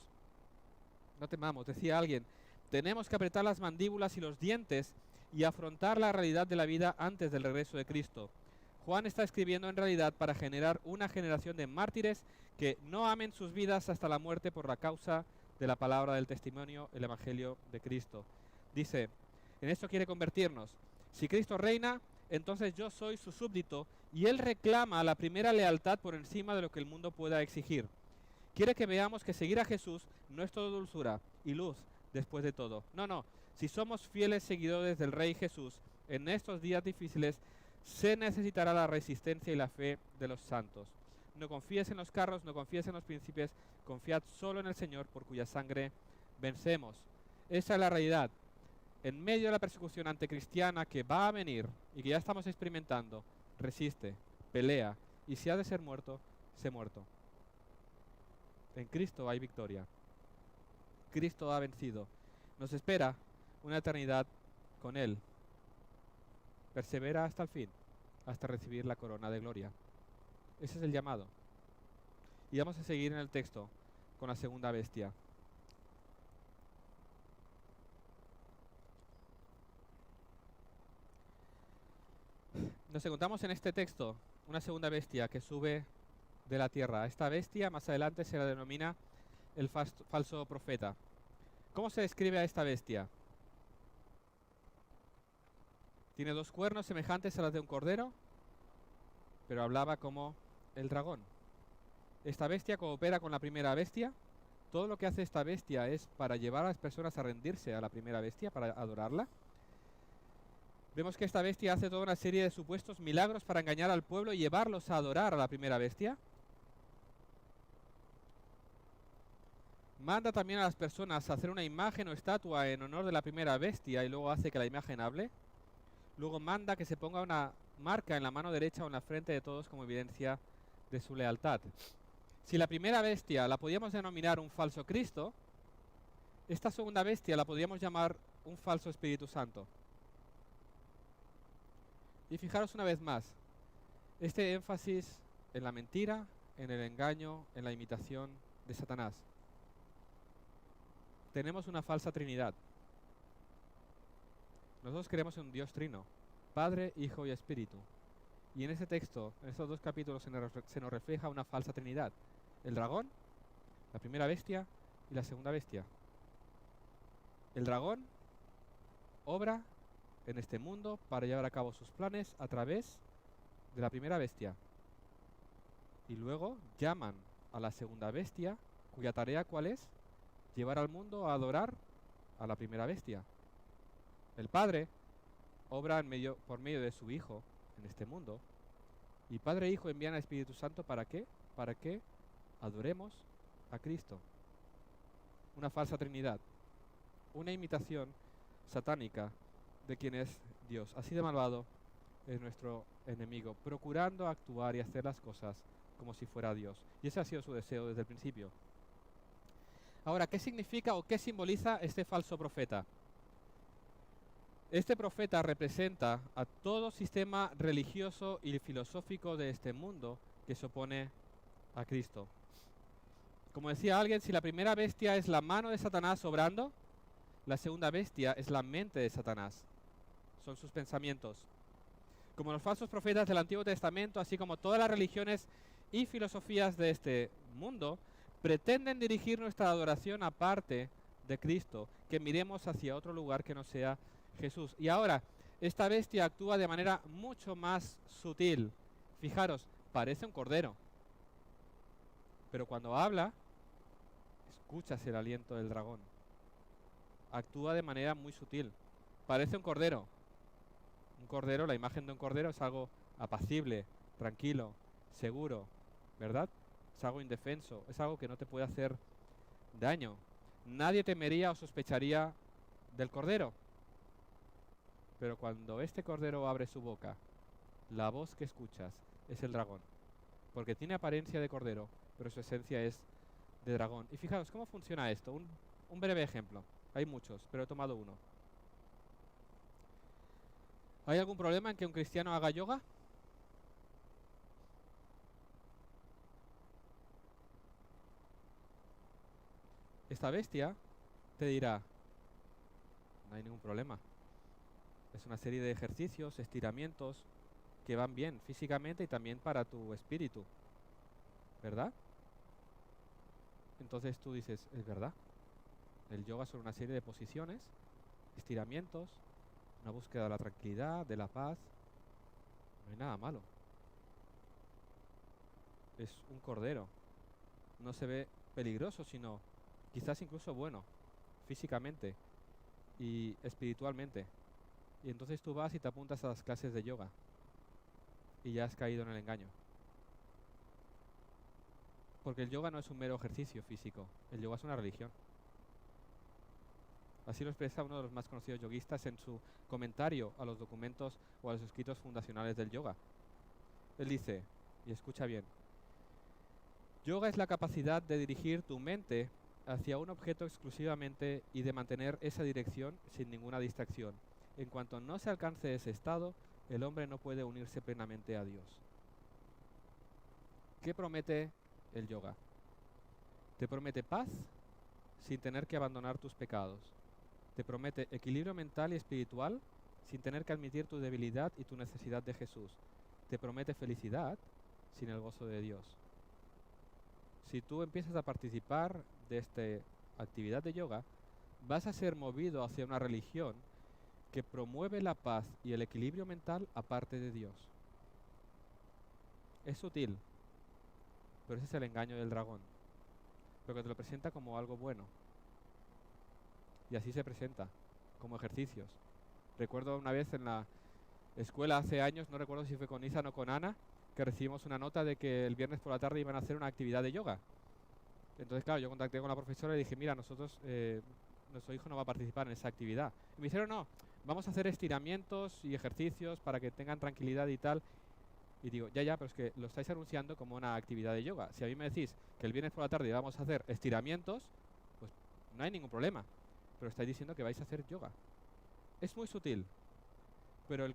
No temamos, decía alguien. Tenemos que apretar las mandíbulas y los dientes y afrontar la realidad de la vida antes del regreso de Cristo. Juan está escribiendo en realidad para generar una generación de mártires que no amen sus vidas hasta la muerte por la causa de la palabra del testimonio, el Evangelio de Cristo. Dice, en esto quiere convertirnos. Si Cristo reina, entonces yo soy su súbdito y Él reclama la primera lealtad por encima de lo que el mundo pueda exigir. Quiere que veamos que seguir a Jesús no es todo dulzura y luz después de todo. No. Si somos fieles seguidores del Rey Jesús, en estos días difíciles se necesitará la resistencia y la fe de los santos. No confíes en los carros, no confíes en los príncipes, confiad solo en el Señor por cuya sangre vencemos. Esa es la realidad. En medio de la persecución anticristiana que va a venir y que ya estamos experimentando, resiste, pelea y si ha de ser muerto, sé muerto. En Cristo hay victoria. Cristo ha vencido. Nos espera una eternidad con Él. Persevera hasta el fin, hasta recibir la corona de gloria. Ese es el llamado. Y vamos a seguir en el texto con la segunda bestia. Nos encontramos en este texto una segunda bestia que sube de la tierra. Esta bestia más adelante se la denomina el falso profeta. ¿Cómo se describe a esta bestia? Tiene dos cuernos semejantes a los de un cordero, pero hablaba como el dragón. Esta bestia coopera con la primera bestia. Todo lo que hace esta bestia es para llevar a las personas a rendirse a la primera bestia, para adorarla. Vemos que esta bestia hace toda una serie de supuestos milagros para engañar al pueblo y llevarlos a adorar a la primera bestia. Manda también a las personas a hacer una imagen o estatua en honor de la primera bestia y luego hace que la imagen hable. Luego manda que se ponga una marca en la mano derecha o en la frente de todos como evidencia de su lealtad. Si la primera bestia la podíamos denominar un falso Cristo, esta segunda bestia la podríamos llamar un falso Espíritu Santo. Y fijaros una vez más, este énfasis en la mentira, en el engaño, en la imitación de Satanás. Tenemos una falsa Trinidad. Nosotros creemos en un Dios trino, Padre, Hijo y Espíritu. Y en este texto, en estos dos capítulos, se nos refleja una falsa Trinidad. El dragón, la primera bestia y la segunda bestia. El dragón obra en este mundo para llevar a cabo sus planes a través de la primera bestia. Y luego llaman a la segunda bestia, cuya tarea ¿cuál es? Llevar al mundo a adorar a la primera bestia. El Padre obra por medio de su Hijo en este mundo. Y Padre e Hijo envían al Espíritu Santo ¿para qué? Para que adoremos a Cristo. Una falsa Trinidad. Una imitación satánica de quien es Dios. Así de malvado es nuestro enemigo, procurando actuar y hacer las cosas como si fuera Dios. Y ese ha sido su deseo desde el principio. Ahora, ¿qué significa o qué simboliza este falso profeta? Este profeta representa a todo sistema religioso y filosófico de este mundo que se opone a Cristo. Como decía alguien, si la primera bestia es la mano de Satanás obrando, la segunda bestia es la mente de Satanás. Son sus pensamientos. Como los falsos profetas del Antiguo Testamento, así como todas las religiones y filosofías de este mundo, pretenden dirigir nuestra adoración aparte de Cristo, que miremos hacia otro lugar que no sea Jesús. Y ahora, esta bestia actúa de manera mucho más sutil. Fijaros, parece un cordero, pero cuando habla, escuchas el aliento del dragón. actúa de manera muy sutil. Parece un cordero. Un cordero, la imagen de un cordero es algo apacible, tranquilo, seguro, ¿verdad? Es algo indefenso, es algo que no te puede hacer daño. Nadie temería o sospecharía del cordero. Pero cuando este cordero abre su boca, la voz que escuchas es el dragón. Porque tiene apariencia de cordero, pero su esencia es de dragón. Y fijaos cómo funciona esto. Un breve ejemplo. Hay muchos, pero he tomado uno. ¿Hay algún problema en que un cristiano haga yoga? Esta bestia te dirá, no hay ningún problema. Es una serie de ejercicios, estiramientos que van bien físicamente y también para tu espíritu, ¿verdad? Entonces tú dices, es verdad. El yoga son una serie de posiciones, estiramientos, una búsqueda de la tranquilidad, de la paz. No hay nada malo. Es un cordero. No se ve peligroso, sino quizás incluso bueno, físicamente y espiritualmente. Y entonces tú vas y te apuntas a las clases de yoga y ya has caído en el engaño. Porque el yoga no es un mero ejercicio físico, el yoga es una religión. Así lo expresa uno de los más conocidos yoguistas en su comentario a los documentos o a los escritos fundacionales del yoga. Él dice, y escucha bien, yoga es la capacidad de dirigir tu mente hacia un objeto exclusivamente y de mantener esa dirección sin ninguna distracción. En cuanto no se alcance ese estado, el hombre no puede unirse plenamente a Dios. ¿Qué promete el yoga? Te promete paz sin tener que abandonar tus pecados. Te promete equilibrio mental y espiritual sin tener que admitir tu debilidad y tu necesidad de Jesús. Te promete felicidad sin el gozo de Dios. Si tú empiezas a participar de esta actividad de yoga, vas a ser movido hacia una religión que promueve la paz y el equilibrio mental aparte de Dios. Es sutil, pero ese es el engaño del dragón, porque te lo presenta como algo bueno. Y así se presenta, como ejercicios. Recuerdo una vez en la escuela hace años, no recuerdo si fue con Ethan o con Ana, que recibimos una nota de que el viernes por la tarde iban a hacer una actividad de yoga. Entonces, claro, yo contacté con la profesora y dije, mira, nuestro hijo no va a participar en esa actividad. Y me dijeron, no, vamos a hacer estiramientos y ejercicios para que tengan tranquilidad y tal. Y digo, ya, pero es que lo estáis anunciando como una actividad de yoga. Si a mí me decís que el viernes por la tarde vamos a hacer estiramientos, pues no hay ningún problema. Pero estáis diciendo que vais a hacer yoga. Es muy sutil, pero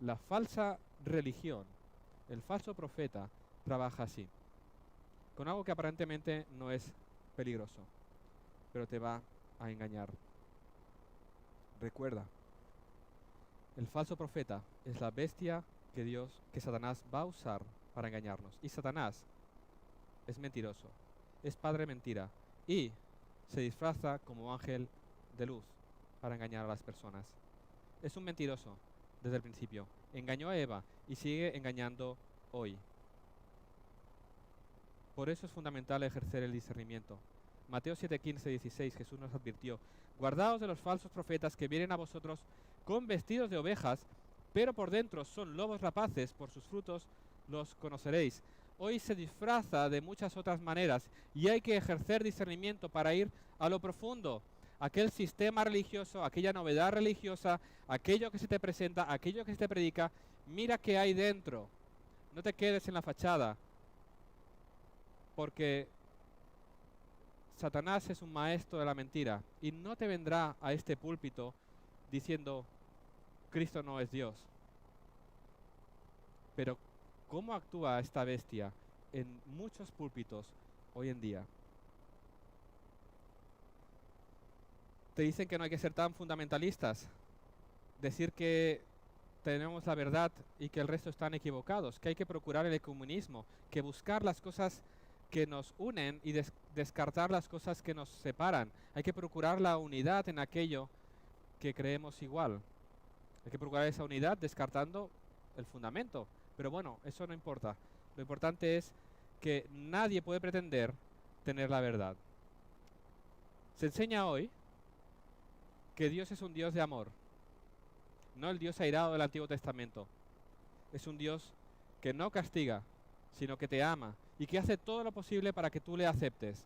la falsa religión, el falso profeta, trabaja así, con algo que aparentemente no es peligroso, pero te va a engañar. Recuerda, el falso profeta es la bestia que Satanás va a usar para engañarnos. Y Satanás es mentiroso, es padre mentira y se disfraza como ángel de luz para engañar a las personas. Es un mentiroso desde el principio. Engañó a Eva y sigue engañando hoy. Por eso es fundamental ejercer el discernimiento. Mateo 7, 15, 16, Jesús nos advirtió, guardaos de los falsos profetas que vienen a vosotros con vestidos de ovejas, pero por dentro son lobos rapaces, por sus frutos los conoceréis. Hoy se disfraza de muchas otras maneras y hay que ejercer discernimiento para ir a lo profundo. Aquel sistema religioso, aquella novedad religiosa, aquello que se te presenta, aquello que se te predica, mira qué hay dentro. No te quedes en la fachada, porque Satanás es un maestro de la mentira y no te vendrá a este púlpito diciendo Cristo no es Dios. Pero ¿cómo actúa esta bestia en muchos púlpitos hoy en día? Te dicen que no hay que ser tan fundamentalistas, decir que tenemos la verdad y que el resto están equivocados, que hay que procurar el ecumenismo, que buscar las cosas que nos unen y descartar las cosas que nos separan. Hay que procurar la unidad en aquello que creemos igual. Hay que procurar esa unidad descartando el fundamento. Pero bueno, eso no importa. Lo importante es que nadie puede pretender tener la verdad. Se enseña hoy que Dios es un Dios de amor, no el Dios airado del Antiguo Testamento. Es un Dios que no castiga, sino que te ama y que hace todo lo posible para que tú le aceptes.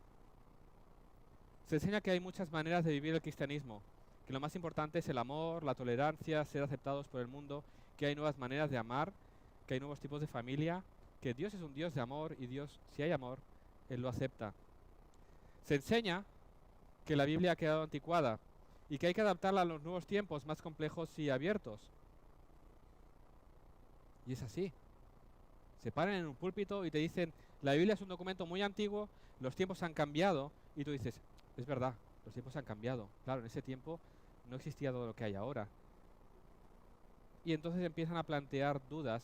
Se enseña que hay muchas maneras de vivir el cristianismo, que lo más importante es el amor, la tolerancia, ser aceptados por el mundo, que hay nuevas maneras de amar, que hay nuevos tipos de familia, que Dios es un Dios de amor y Dios, si hay amor, Él lo acepta. Se enseña que la Biblia ha quedado anticuada y que hay que adaptarla a los nuevos tiempos más complejos y abiertos. Y es así. Se paran en un púlpito y te dicen, la Biblia es un documento muy antiguo, los tiempos han cambiado, y tú dices, es verdad, los tiempos han cambiado. Claro, en ese tiempo no existía todo lo que hay ahora. Y entonces empiezan a plantear dudas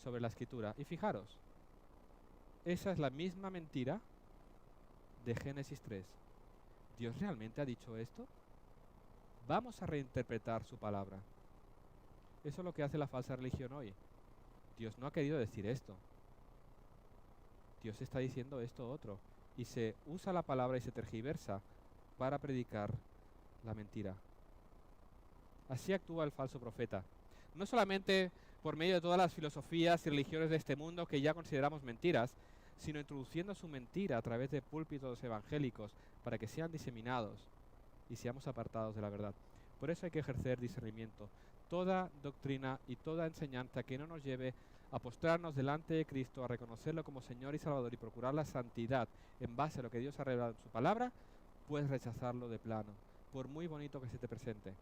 sobre la escritura. Y fijaros, esa es la misma mentira de Génesis 3. ¿Dios realmente ha dicho esto? Vamos a reinterpretar su palabra. Eso es lo que hace la falsa religión hoy. Dios no ha querido decir esto. Dios está diciendo esto otro. Y se usa la palabra y se tergiversa para predicar la mentira. Así actúa el falso profeta. No solamente por medio de todas las filosofías y religiones de este mundo que ya consideramos mentiras, sino introduciendo su mentira a través de púlpitos evangélicos para que sean diseminados y seamos apartados de la verdad. Por eso hay que ejercer discernimiento. Toda doctrina y toda enseñanza que no nos lleve a postrarnos delante de Cristo, a reconocerlo como Señor y Salvador y procurar la santidad en base a lo que Dios ha revelado en su palabra, puedes rechazarlo de plano, por muy bonito que se te presente.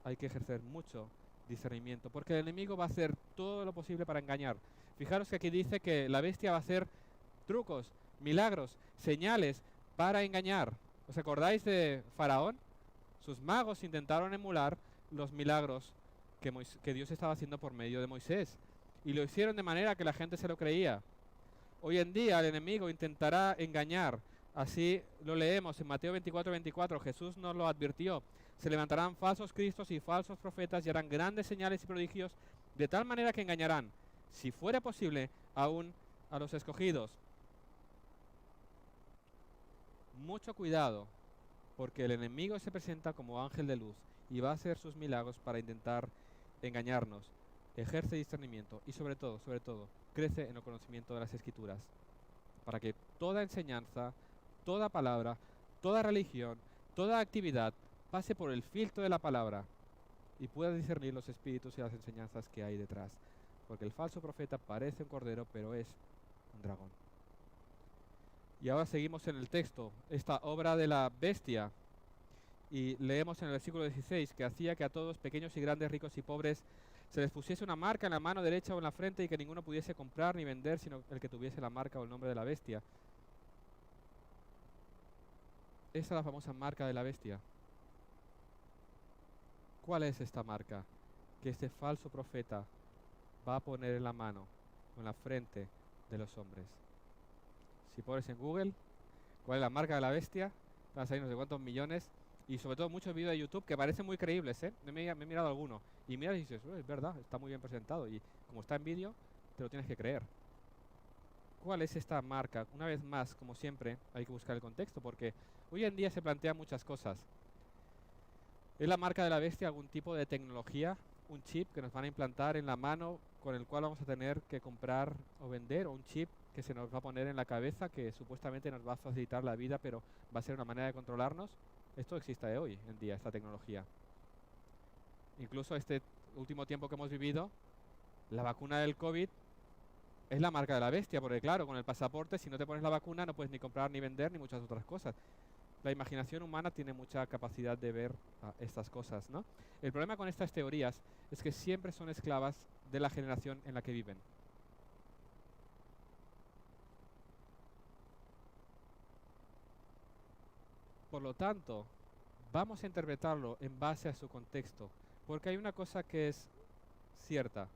Hay que ejercer mucho discernimiento, porque el enemigo va a hacer todo lo posible para engañar. Fijaros que aquí dice que la bestia va a hacer trucos, milagros, señales para engañar. ¿Os acordáis de Faraón? Sus magos intentaron emular los milagros que Dios estaba haciendo por medio de Moisés. Y lo hicieron de manera que la gente se lo creía. Hoy en día el enemigo intentará engañar. Así lo leemos en Mateo 24:24. Jesús nos lo advirtió. Se levantarán falsos cristos y falsos profetas y harán grandes señales y prodigios, de tal manera que engañarán, si fuera posible, aún a los escogidos. Mucho cuidado, porque el enemigo se presenta como ángel de luz y va a hacer sus milagros para intentar engañarnos. Ejerce discernimiento y sobre todo, crece en el conocimiento de las Escrituras, para que toda enseñanza, toda palabra, toda religión, toda actividad pase por el filtro de la palabra y pueda discernir los espíritus y las enseñanzas que hay detrás. Porque el falso profeta parece un cordero, pero es un dragón. Y ahora seguimos en el texto, esta obra de la bestia. Y leemos en el versículo 16 que hacía que a todos, pequeños y grandes, ricos y pobres, se les pusiese una marca en la mano derecha o en la frente y que ninguno pudiese comprar ni vender, sino el que tuviese la marca o el nombre de la bestia. Esa es la famosa marca de la bestia. ¿Cuál es esta marca? Que este falso profeta va a poner en la mano o en la frente de los hombres. Si pones en Google cuál es la marca de la bestia, van a salir no sé cuántos millones y sobre todo muchos vídeos de YouTube que parecen muy creíbles, ¿eh? Me he mirado alguno y miras y dices, es verdad, está muy bien presentado y como está en vídeo, te lo tienes que creer. ¿Cuál es esta marca? Una vez más, como siempre, hay que buscar el contexto porque hoy en día se plantean muchas cosas. ¿Es la marca de la bestia algún tipo de tecnología, un chip que nos van a implantar en la mano con el cual vamos a tener que comprar o vender, o un chip que se nos va a poner en la cabeza que supuestamente nos va a facilitar la vida, pero va a ser una manera de controlarnos? Esto existe hoy en día, esta tecnología. Incluso este último tiempo que hemos vivido, la vacuna del COVID es la marca de la bestia, porque claro, con el pasaporte, si no te pones la vacuna, no puedes ni comprar, ni vender, ni muchas otras cosas. La imaginación humana tiene mucha capacidad de ver estas cosas, ¿no? El problema con estas teorías es que siempre son esclavas de la generación en la que viven. Por lo tanto, vamos a interpretarlo en base a su contexto, porque hay una cosa que es cierta.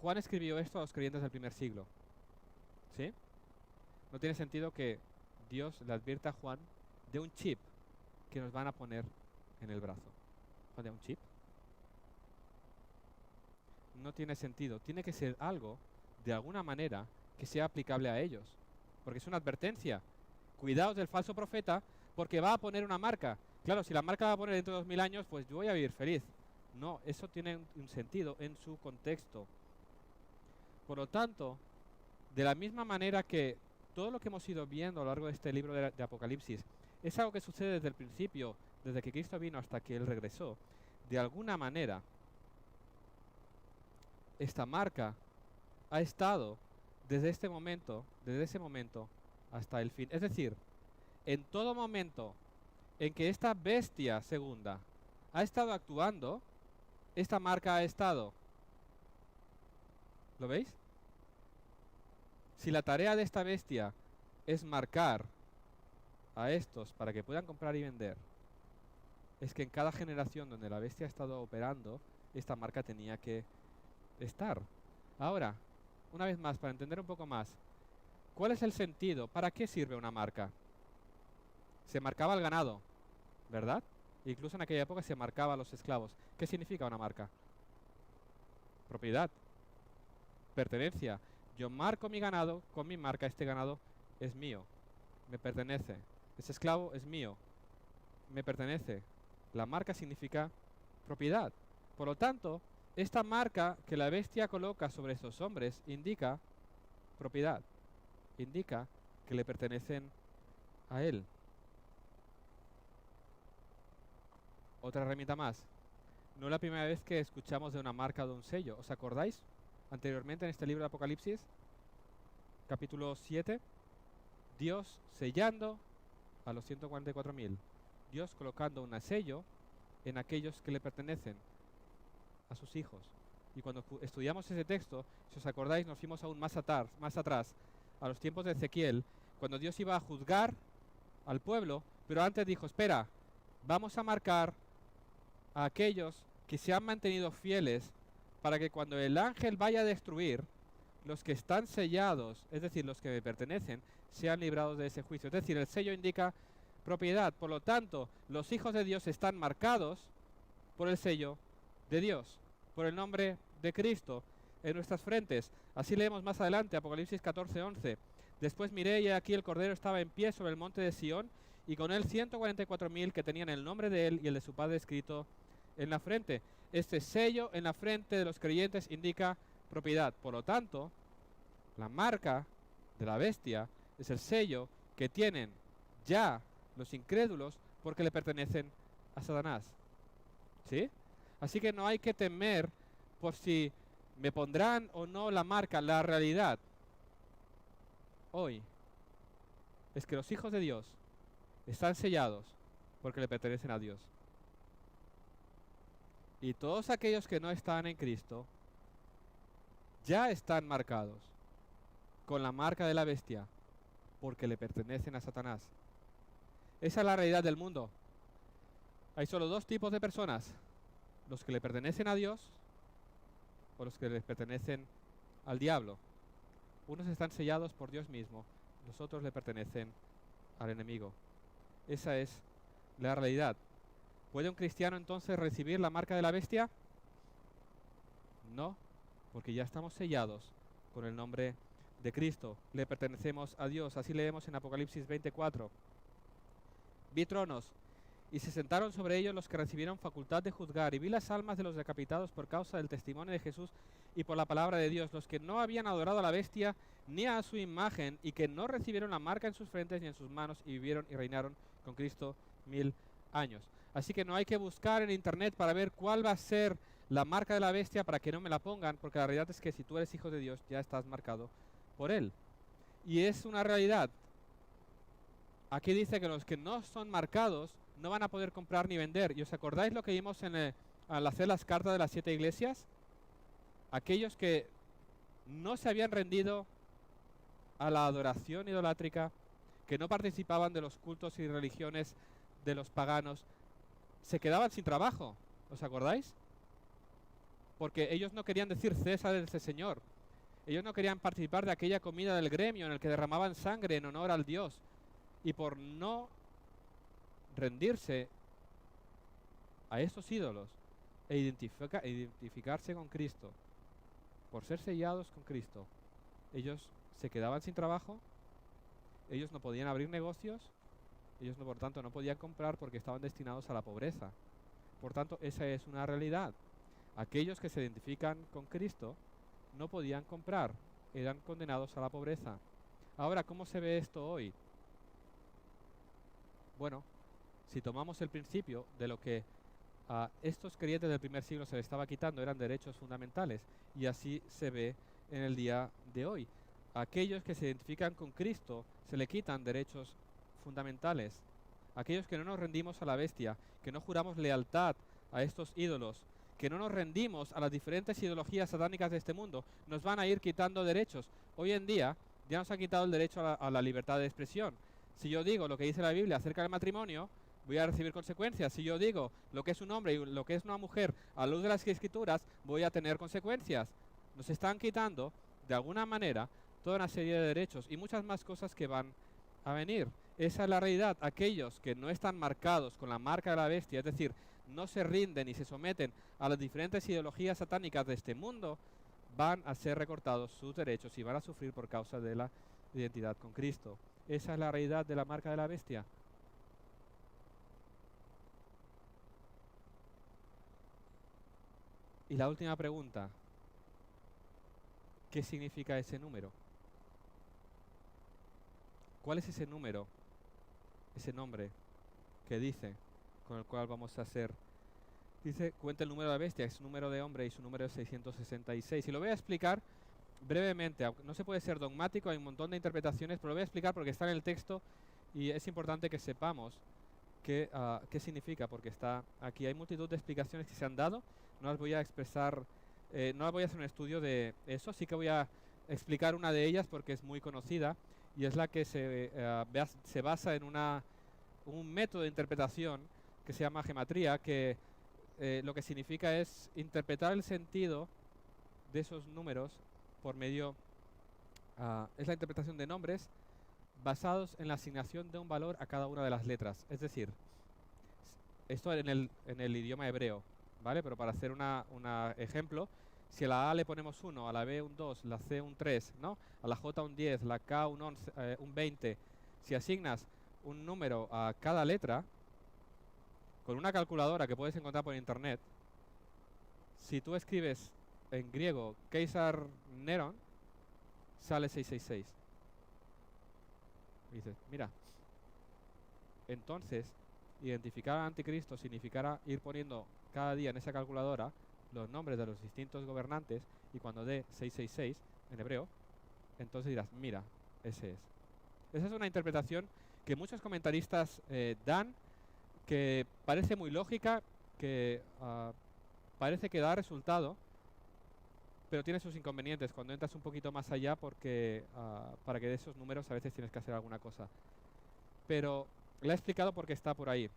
Juan escribió esto a los creyentes del primer siglo, ¿sí? No tiene sentido que Dios le advierta a Juan de un chip que nos van a poner en el brazo. ¿Juan, de un chip? No tiene sentido. Tiene que ser algo, de alguna manera, que sea aplicable a ellos. Porque es una advertencia. Cuidaos del falso profeta, porque va a poner una marca. Claro, si la marca va a poner dentro de 2000 años, pues yo voy a vivir feliz. No, eso tiene un sentido en su contexto. Por lo tanto, de la misma manera que todo lo que hemos ido viendo a lo largo de este libro de Apocalipsis es algo que sucede desde el principio, desde que Cristo vino hasta que Él regresó, de alguna manera, esta marca ha estado desde ese momento hasta el fin. Es decir, en todo momento en que esta bestia segunda ha estado actuando, esta marca ha estado. ¿Lo veis? Si la tarea de esta bestia es marcar a estos para que puedan comprar y vender, es que en cada generación donde la bestia ha estado operando, esta marca tenía que estar. Ahora, una vez más, para entender un poco más, ¿cuál es el sentido? ¿Para qué sirve una marca? Se marcaba el ganado, ¿verdad? Incluso en aquella época se marcaba a los esclavos. ¿Qué significa una marca? Propiedad, pertenencia. Yo marco mi ganado con mi marca, este ganado es mío, me pertenece. Ese esclavo es mío, me pertenece. La marca significa propiedad. Por lo tanto, esta marca que la bestia coloca sobre estos hombres indica propiedad, indica que le pertenecen a él. Otra herramienta más. No es la primera vez que escuchamos de una marca o de un sello. ¿Os acordáis? Anteriormente en este libro de Apocalipsis, capítulo 7, Dios sellando a los 144.000. Dios colocando un sello en aquellos que le pertenecen, a sus hijos. Y cuando estudiamos ese texto, si os acordáis, nos fuimos aún más atrás, a los tiempos de Ezequiel, cuando Dios iba a juzgar al pueblo, pero antes dijo, espera, vamos a marcar a aquellos que se han mantenido fieles para que cuando el ángel vaya a destruir, los que están sellados, es decir, los que me pertenecen, sean librados de ese juicio. Es decir, el sello indica propiedad. Por lo tanto, los hijos de Dios están marcados por el sello de Dios, por el nombre de Cristo en nuestras frentes. Así leemos más adelante, Apocalipsis 14:11. Después miré y aquí el Cordero estaba en pie sobre el monte de Sión y con él 144.000 que tenían el nombre de él y el de su padre escrito en la frente. Este sello en la frente de los creyentes indica propiedad. Por lo tanto, la marca de la bestia es el sello que tienen ya los incrédulos porque le pertenecen a Satanás. ¿Sí? Así que no hay que temer por si me pondrán o no la marca. La realidad hoy es que los hijos de Dios están sellados porque le pertenecen a Dios. Y todos aquellos que no están en Cristo ya están marcados con la marca de la bestia porque le pertenecen a Satanás. Esa es la realidad del mundo. Hay solo dos tipos de personas: los que le pertenecen a Dios o los que les pertenecen al diablo. Unos están sellados por Dios mismo, los otros le pertenecen al enemigo. Esa es la realidad. ¿Puede un cristiano entonces recibir la marca de la bestia? No, porque ya estamos sellados con el nombre de Cristo. Le pertenecemos a Dios. Así leemos en Apocalipsis 24. Vi tronos y se sentaron sobre ellos los que recibieron facultad de juzgar, y vi las almas de los decapitados por causa del testimonio de Jesús y por la palabra de Dios, los que no habían adorado a la bestia ni a su imagen, y que no recibieron la marca en sus frentes ni en sus manos, y vivieron y reinaron con Cristo 1000 años. Así que no hay que buscar en internet para ver cuál va a ser la marca de la bestia para que no me la pongan, porque la realidad es que si tú eres hijo de Dios ya estás marcado por él. Y es una realidad. Aquí dice que los que no son marcados no van a poder comprar ni vender. ¿Y os acordáis lo que vimos al hacer las cartas de las 7 iglesias? Aquellos que no se habían rendido a la adoración idolátrica, que no participaban de los cultos y religiones de los paganos, se quedaban sin trabajo. ¿Os acordáis? Porque ellos no querían decir César es el Señor. Ellos no querían participar de aquella comida del gremio en el que derramaban sangre en honor al Dios. Y por no rendirse a estos ídolos e identificarse con Cristo, por ser sellados con Cristo, ellos se quedaban sin trabajo, ellos no podían abrir negocios, Ellos, no, por tanto, no podían comprar porque estaban destinados a la pobreza. Por tanto, esa es una realidad. Aquellos que se identifican con Cristo no podían comprar, eran condenados a la pobreza. Ahora, ¿cómo se ve esto hoy? Bueno, si tomamos el principio de lo que a estos creyentes del primer siglo se les estaba quitando, eran derechos fundamentales, y así se ve en el día de hoy. A aquellos que se identifican con Cristo se le quitan derechos fundamentales. Aquellos que no nos rendimos a la bestia, que no juramos lealtad a estos ídolos, que no nos rendimos a las diferentes ideologías satánicas de este mundo, nos van a ir quitando derechos. Hoy en día ya nos han quitado el derecho a la libertad de expresión. Si yo digo lo que dice la Biblia acerca del matrimonio, voy a recibir consecuencias. Si yo digo lo que es un hombre y lo que es una mujer a la luz de las escrituras, voy a tener consecuencias. Nos están quitando, de alguna manera, toda una serie de derechos y muchas más cosas que van a venir. Esa es la realidad. Aquellos que no están marcados con la marca de la bestia, es decir, no se rinden y se someten a las diferentes ideologías satánicas de este mundo, van a ser recortados sus derechos y van a sufrir por causa de la identidad con Cristo. Esa es la realidad de la marca de la bestia. Y la última pregunta, ¿qué significa ese número? ¿Cuál es ese número, ese nombre que dice, con el cual vamos a hacer? Dice, cuenta el número de la bestia, es su número de hombre y su número es 666. Y lo voy a explicar brevemente, aunque no se puede ser dogmático, hay un montón de interpretaciones, pero lo voy a explicar porque está en el texto y es importante que sepamos qué significa, porque está aquí. Hay multitud de explicaciones que se han dado, no las voy a expresar, no las voy a hacer un estudio de eso, sí que voy a explicar una de ellas porque es muy conocida y es la que se basa en un método de interpretación que se llama gematría, que lo que significa es interpretar el sentido de esos números por medio, es la interpretación de nombres basados en la asignación de un valor a cada una de las letras. Es decir, esto en el idioma hebreo, ¿vale? Pero para hacer un ejemplo, si a la A le ponemos 1, a la B un 2, la C un 3, ¿no? A la J un 10, la K un 11, un 20, si asignas un número a cada letra, con una calculadora que puedes encontrar por internet, si tú escribes en griego Caesar Neron, sale 666. Y dices, mira, entonces identificar al anticristo significará ir poniendo cada día en esa calculadora los nombres de los distintos gobernantes y cuando dé 666 en hebreo, entonces dirás, mira, ese es. Esa es una interpretación que muchos comentaristas dan, que parece muy lógica, que parece que da resultado, pero tiene sus inconvenientes cuando entras un poquito más allá porque para que de esos números a veces tienes que hacer alguna cosa. Pero le he explicado porque está por ahí.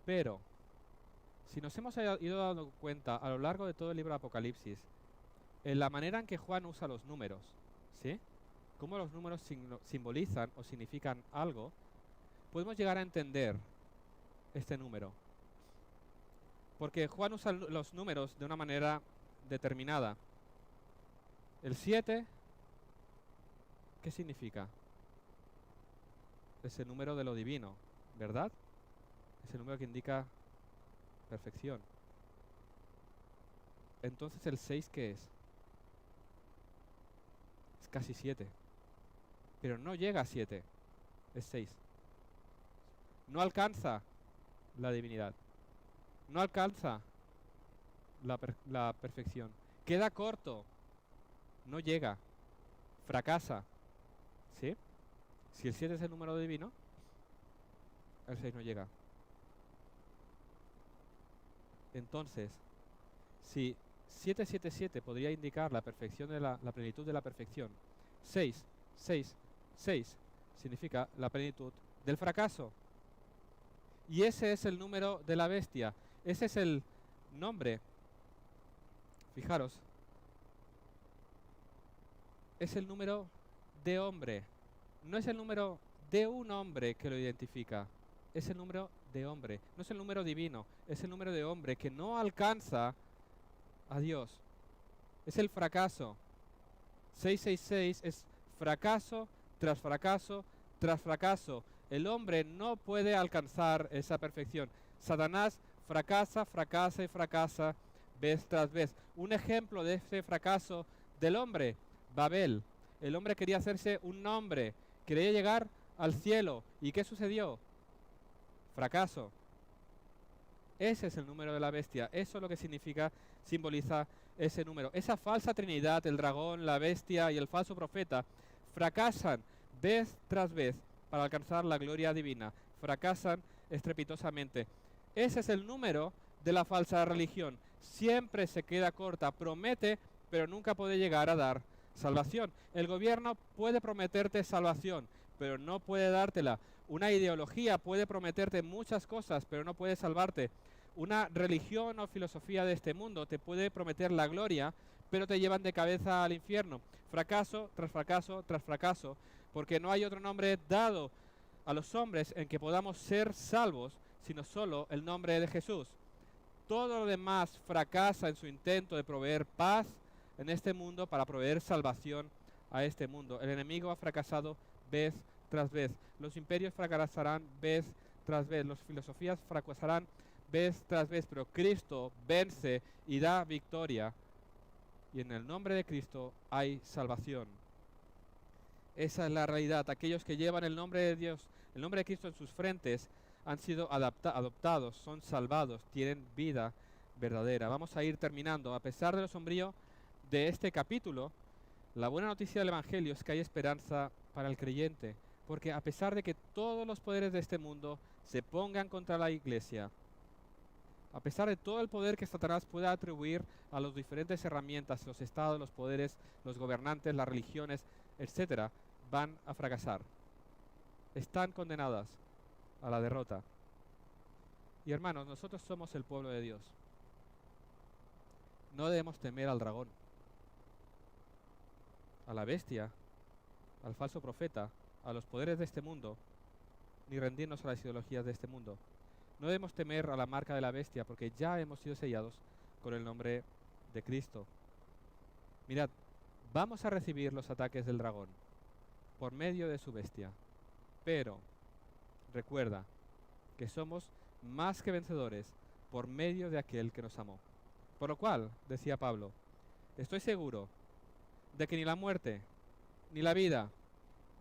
Pero, si nos hemos ido dando cuenta a lo largo de todo el libro de Apocalipsis, en la manera en que Juan usa los números, ¿sí? Cómo los números simbolizan o significan algo, podemos llegar a entender este número. Porque Juan usa los números de una manera determinada. El 7, ¿qué significa? Es el número de lo divino, ¿verdad? Es el número que indica perfección. Entonces, ¿el 6 qué es? Es casi 7. Pero no llega a 7. Es 6. No alcanza la divinidad. No alcanza la perfección. Queda corto. No llega. Fracasa. ¿Sí? Si el 7 es el número divino, el 6 no llega. Entonces, si 777 podría indicar la perfección de la plenitud de la perfección, 6, 6, 6 significa la plenitud del fracaso. Y ese es el número de la bestia. Ese es el nombre. Fijaros. Es el número de hombre. No es el número de un hombre que lo identifica. Es el número de hombre. No es el número divino. Es el número de hombre que no alcanza a Dios. Es el fracaso. 666 es fracaso tras fracaso tras fracaso. El hombre no puede alcanzar esa perfección. Satanás fracasa, fracasa y fracasa vez tras vez. Un ejemplo de este fracaso del hombre, Babel. El hombre quería hacerse un nombre, quería llegar al cielo. ¿Y qué sucedió? Fracaso. Ese es el número de la bestia. Eso es lo que simboliza ese número. Esa falsa trinidad, el dragón, la bestia y el falso profeta, fracasan vez tras vez para alcanzar la gloria divina. Fracasan estrepitosamente. Ese es el número de la falsa religión. Siempre se queda corta, promete, pero nunca puede llegar a dar salvación. El gobierno puede prometerte salvación, pero no puede dártela. Una ideología puede prometerte muchas cosas, pero no puede salvarte. Una religión o filosofía de este mundo te puede prometer la gloria, pero te llevan de cabeza al infierno. Fracaso tras fracaso tras fracaso, porque no hay otro nombre dado a los hombres en que podamos ser salvos, sino solo el nombre de Jesús. Todo lo demás fracasa en su intento de proveer paz en este mundo para proveer salvación a este mundo. El enemigo ha fracasado vez tras vez. Los imperios fracasarán vez tras vez. Las filosofías fracasarán vez tras vez. Pero Cristo vence y da victoria. Y en el nombre de Cristo hay salvación. Esa es la realidad. Aquellos que llevan el nombre de Dios, el nombre de Cristo en sus frentes, han sido adoptados, son salvados, tienen vida verdadera. Vamos a ir terminando. A pesar de lo sombrío de este capítulo, la buena noticia del Evangelio es que hay esperanza para el creyente, porque a pesar de que todos los poderes de este mundo se pongan contra la iglesia, a pesar de todo el poder que Satanás pueda atribuir a las diferentes herramientas, los estados, los poderes, los gobernantes, las religiones, etcétera, van a fracasar. Están condenadas a la derrota. Y hermanos, nosotros somos el pueblo de Dios. No debemos temer al dragón, a la bestia, al falso profeta, a los poderes de este mundo, ni rendirnos a las ideologías de este mundo. No debemos temer a la marca de la bestia, porque ya hemos sido sellados con el nombre de Cristo. Mirad, vamos a recibir los ataques del dragón por medio de su bestia, pero recuerda que somos más que vencedores por medio de aquel que nos amó. Por lo cual, decía Pablo, estoy seguro de que ni la muerte, ni la vida,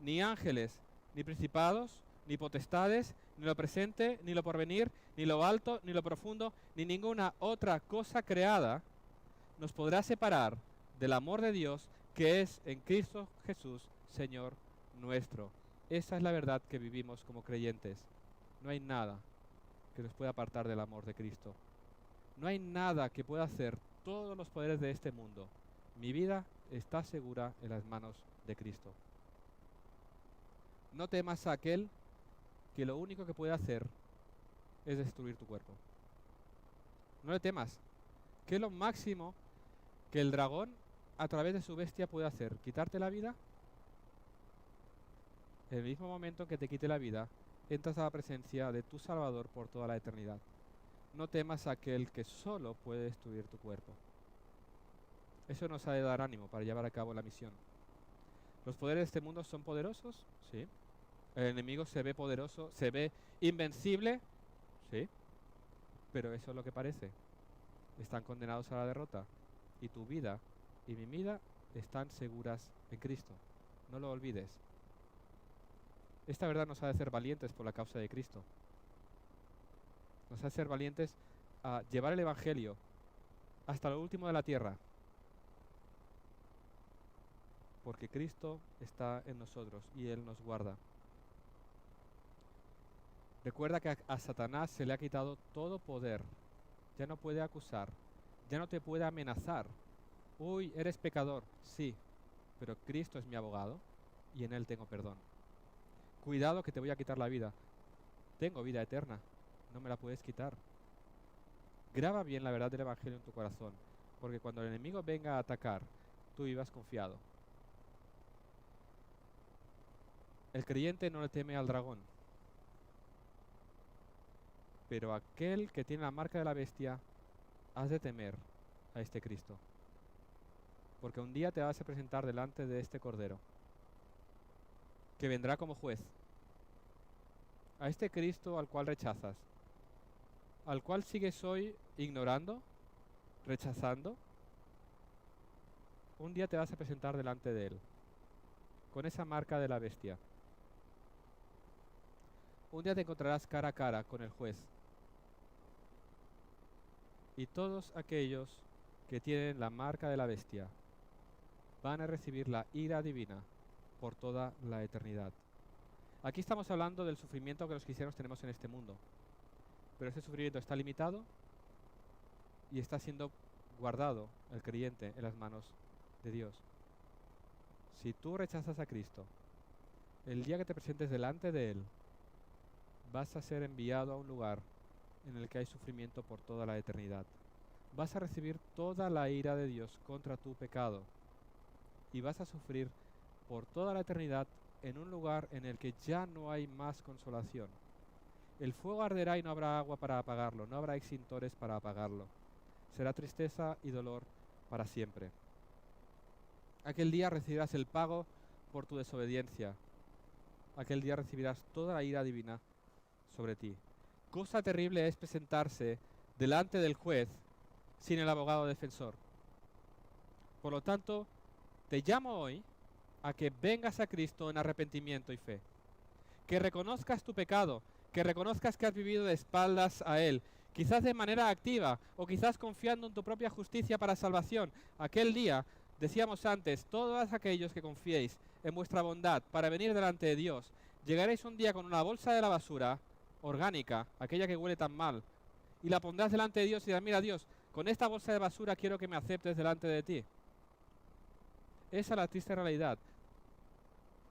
ni ángeles, ni principados, ni potestades, ni lo presente, ni lo porvenir, ni lo alto, ni lo profundo, ni ninguna otra cosa creada nos podrá separar del amor de Dios que es en Cristo Jesús, Señor nuestro. Esa es la verdad que vivimos como creyentes. No hay nada que nos pueda apartar del amor de Cristo. No hay nada que pueda hacer todos los poderes de este mundo. Mi vida está segura en las manos de Cristo. No temas a aquel que lo único que puede hacer es destruir tu cuerpo. No le temas. ¿Qué es lo máximo que el dragón a través de su bestia puede hacer? ¿Quitarte la vida? En el mismo momento que te quite la vida, entras a la presencia de tu Salvador por toda la eternidad. No temas a aquel que solo puede destruir tu cuerpo. Eso nos ha de dar ánimo para llevar a cabo la misión. ¿Los poderes de este mundo son poderosos? Sí. ¿El enemigo se ve poderoso? ¿Se ve invencible? Sí. Pero eso es lo que parece. Están condenados a la derrota. Y tu vida y mi vida están seguras en Cristo. No lo olvides. Esta verdad nos ha de hacer valientes por la causa de Cristo. Nos ha de hacer valientes a llevar el Evangelio hasta lo último de la tierra. Porque Cristo está en nosotros y Él nos guarda. Recuerda que a Satanás se le ha quitado todo poder. Ya no puede acusar. Ya no te puede amenazar. Uy, eres pecador. Sí, pero Cristo es mi abogado y en Él tengo perdón. Cuidado que te voy a quitar la vida. Tengo vida eterna. No me la puedes quitar. Graba bien la verdad del Evangelio en tu corazón, porque cuando el enemigo venga a atacar, tú vivas confiado. El creyente no le teme al dragón, pero aquel que tiene la marca de la bestia, has de temer a este Cristo. Porque un día te vas a presentar delante de este Cordero, que vendrá como juez, a este Cristo al cual rechazas, al cual sigues hoy ignorando, rechazando, un día te vas a presentar delante de Él, con esa marca de la bestia. Un día te encontrarás cara a cara con el juez. Y todos aquellos que tienen la marca de la bestia van a recibir la ira divina por toda la eternidad. Aquí estamos hablando del sufrimiento que los cristianos tenemos en este mundo. Pero ese sufrimiento está limitado y está siendo guardado el creyente en las manos de Dios. Si tú rechazas a Cristo, el día que te presentes delante de Él, vas a ser enviado a un lugar en el que hay sufrimiento por toda la eternidad. Vas a recibir toda la ira de Dios contra tu pecado y vas a sufrir por toda la eternidad en un lugar en el que ya no hay más consolación. El fuego arderá y no habrá agua para apagarlo, no habrá extintores para apagarlo. Será tristeza y dolor para siempre. Aquel día recibirás el pago por tu desobediencia. Aquel día recibirás toda la ira divina sobre ti. Cosa terrible es presentarse delante del juez sin el abogado defensor. Por lo tanto, te llamo hoy a que vengas a Cristo en arrepentimiento y fe. Que reconozcas tu pecado, que reconozcas que has vivido de espaldas a Él, quizás de manera activa o quizás confiando en tu propia justicia para salvación. Aquel día, decíamos antes, todos aquellos que confiéis en vuestra bondad para venir delante de Dios, llegaréis un día con una bolsa de la basura orgánica, aquella que huele tan mal, y la pondrás delante de Dios y dirás: mira Dios, con esta bolsa de basura quiero que me aceptes delante de ti. Esa es la triste realidad.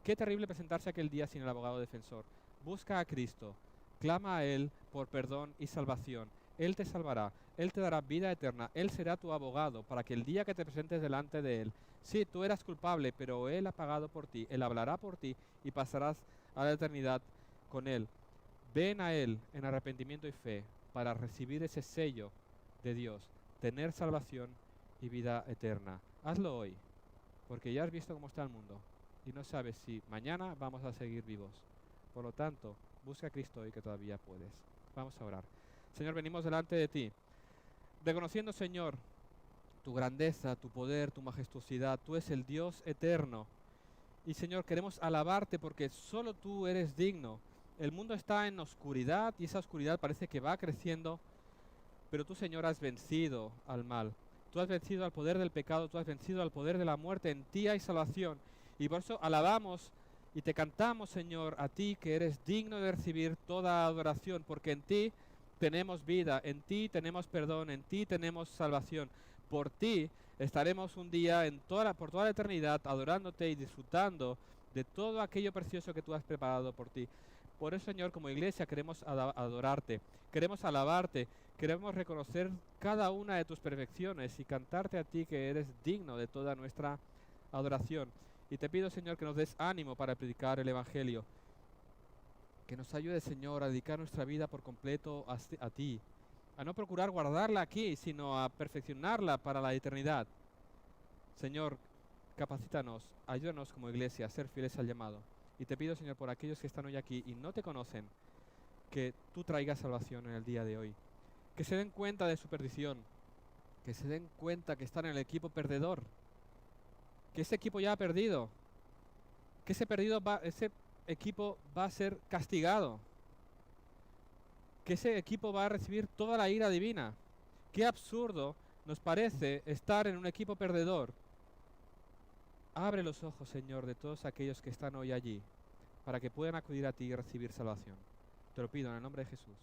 Qué terrible presentarse aquel día sin el abogado defensor. Busca a Cristo, clama a Él por perdón y salvación. Él te salvará, Él te dará vida eterna, Él será tu abogado para que el día que te presentes delante de Él, sí, tú eras culpable, pero Él ha pagado por ti, Él hablará por ti y pasarás a la eternidad con Él. Ven a Él en arrepentimiento y fe para recibir ese sello de Dios, tener salvación y vida eterna. Hazlo hoy, porque ya has visto cómo está el mundo y no sabes si mañana vamos a seguir vivos. Por lo tanto, busca a Cristo hoy que todavía puedes. Vamos a orar. Señor, venimos delante de ti, reconociendo, Señor, tu grandeza, tu poder, tu majestuosidad. Tú eres el Dios eterno. Y, Señor, queremos alabarte porque solo tú eres digno. El mundo está en oscuridad y esa oscuridad parece que va creciendo, pero tú, Señor, has vencido al mal. Tú has vencido al poder del pecado, tú has vencido al poder de la muerte. En ti hay salvación. Y por eso alabamos y te cantamos, Señor, a ti que eres digno de recibir toda adoración, porque en ti tenemos vida, en ti tenemos perdón, en ti tenemos salvación. Por ti estaremos un día por toda la eternidad adorándote y disfrutando de todo aquello precioso que tú has preparado por ti. Por eso, Señor, como iglesia queremos adorarte, queremos alabarte, queremos reconocer cada una de tus perfecciones y cantarte a ti que eres digno de toda nuestra adoración. Y te pido, Señor, que nos des ánimo para predicar el Evangelio. Que nos ayude, Señor, a dedicar nuestra vida por completo a ti. A no procurar guardarla aquí, sino a perfeccionarla para la eternidad. Señor, capacítanos, ayúdanos como iglesia a ser fieles al llamado. Y te pido, Señor, por aquellos que están hoy aquí y no te conocen, que tú traigas salvación en el día de hoy. Que se den cuenta de su perdición. Que se den cuenta que están en el equipo perdedor. Que ese equipo ya ha perdido. Que ese equipo va a ser castigado. Que ese equipo va a recibir toda la ira divina. Qué absurdo nos parece estar en un equipo perdedor. Abre los ojos, Señor, de todos aquellos que están hoy allí, para que puedan acudir a ti y recibir salvación. Te lo pido en el nombre de Jesús.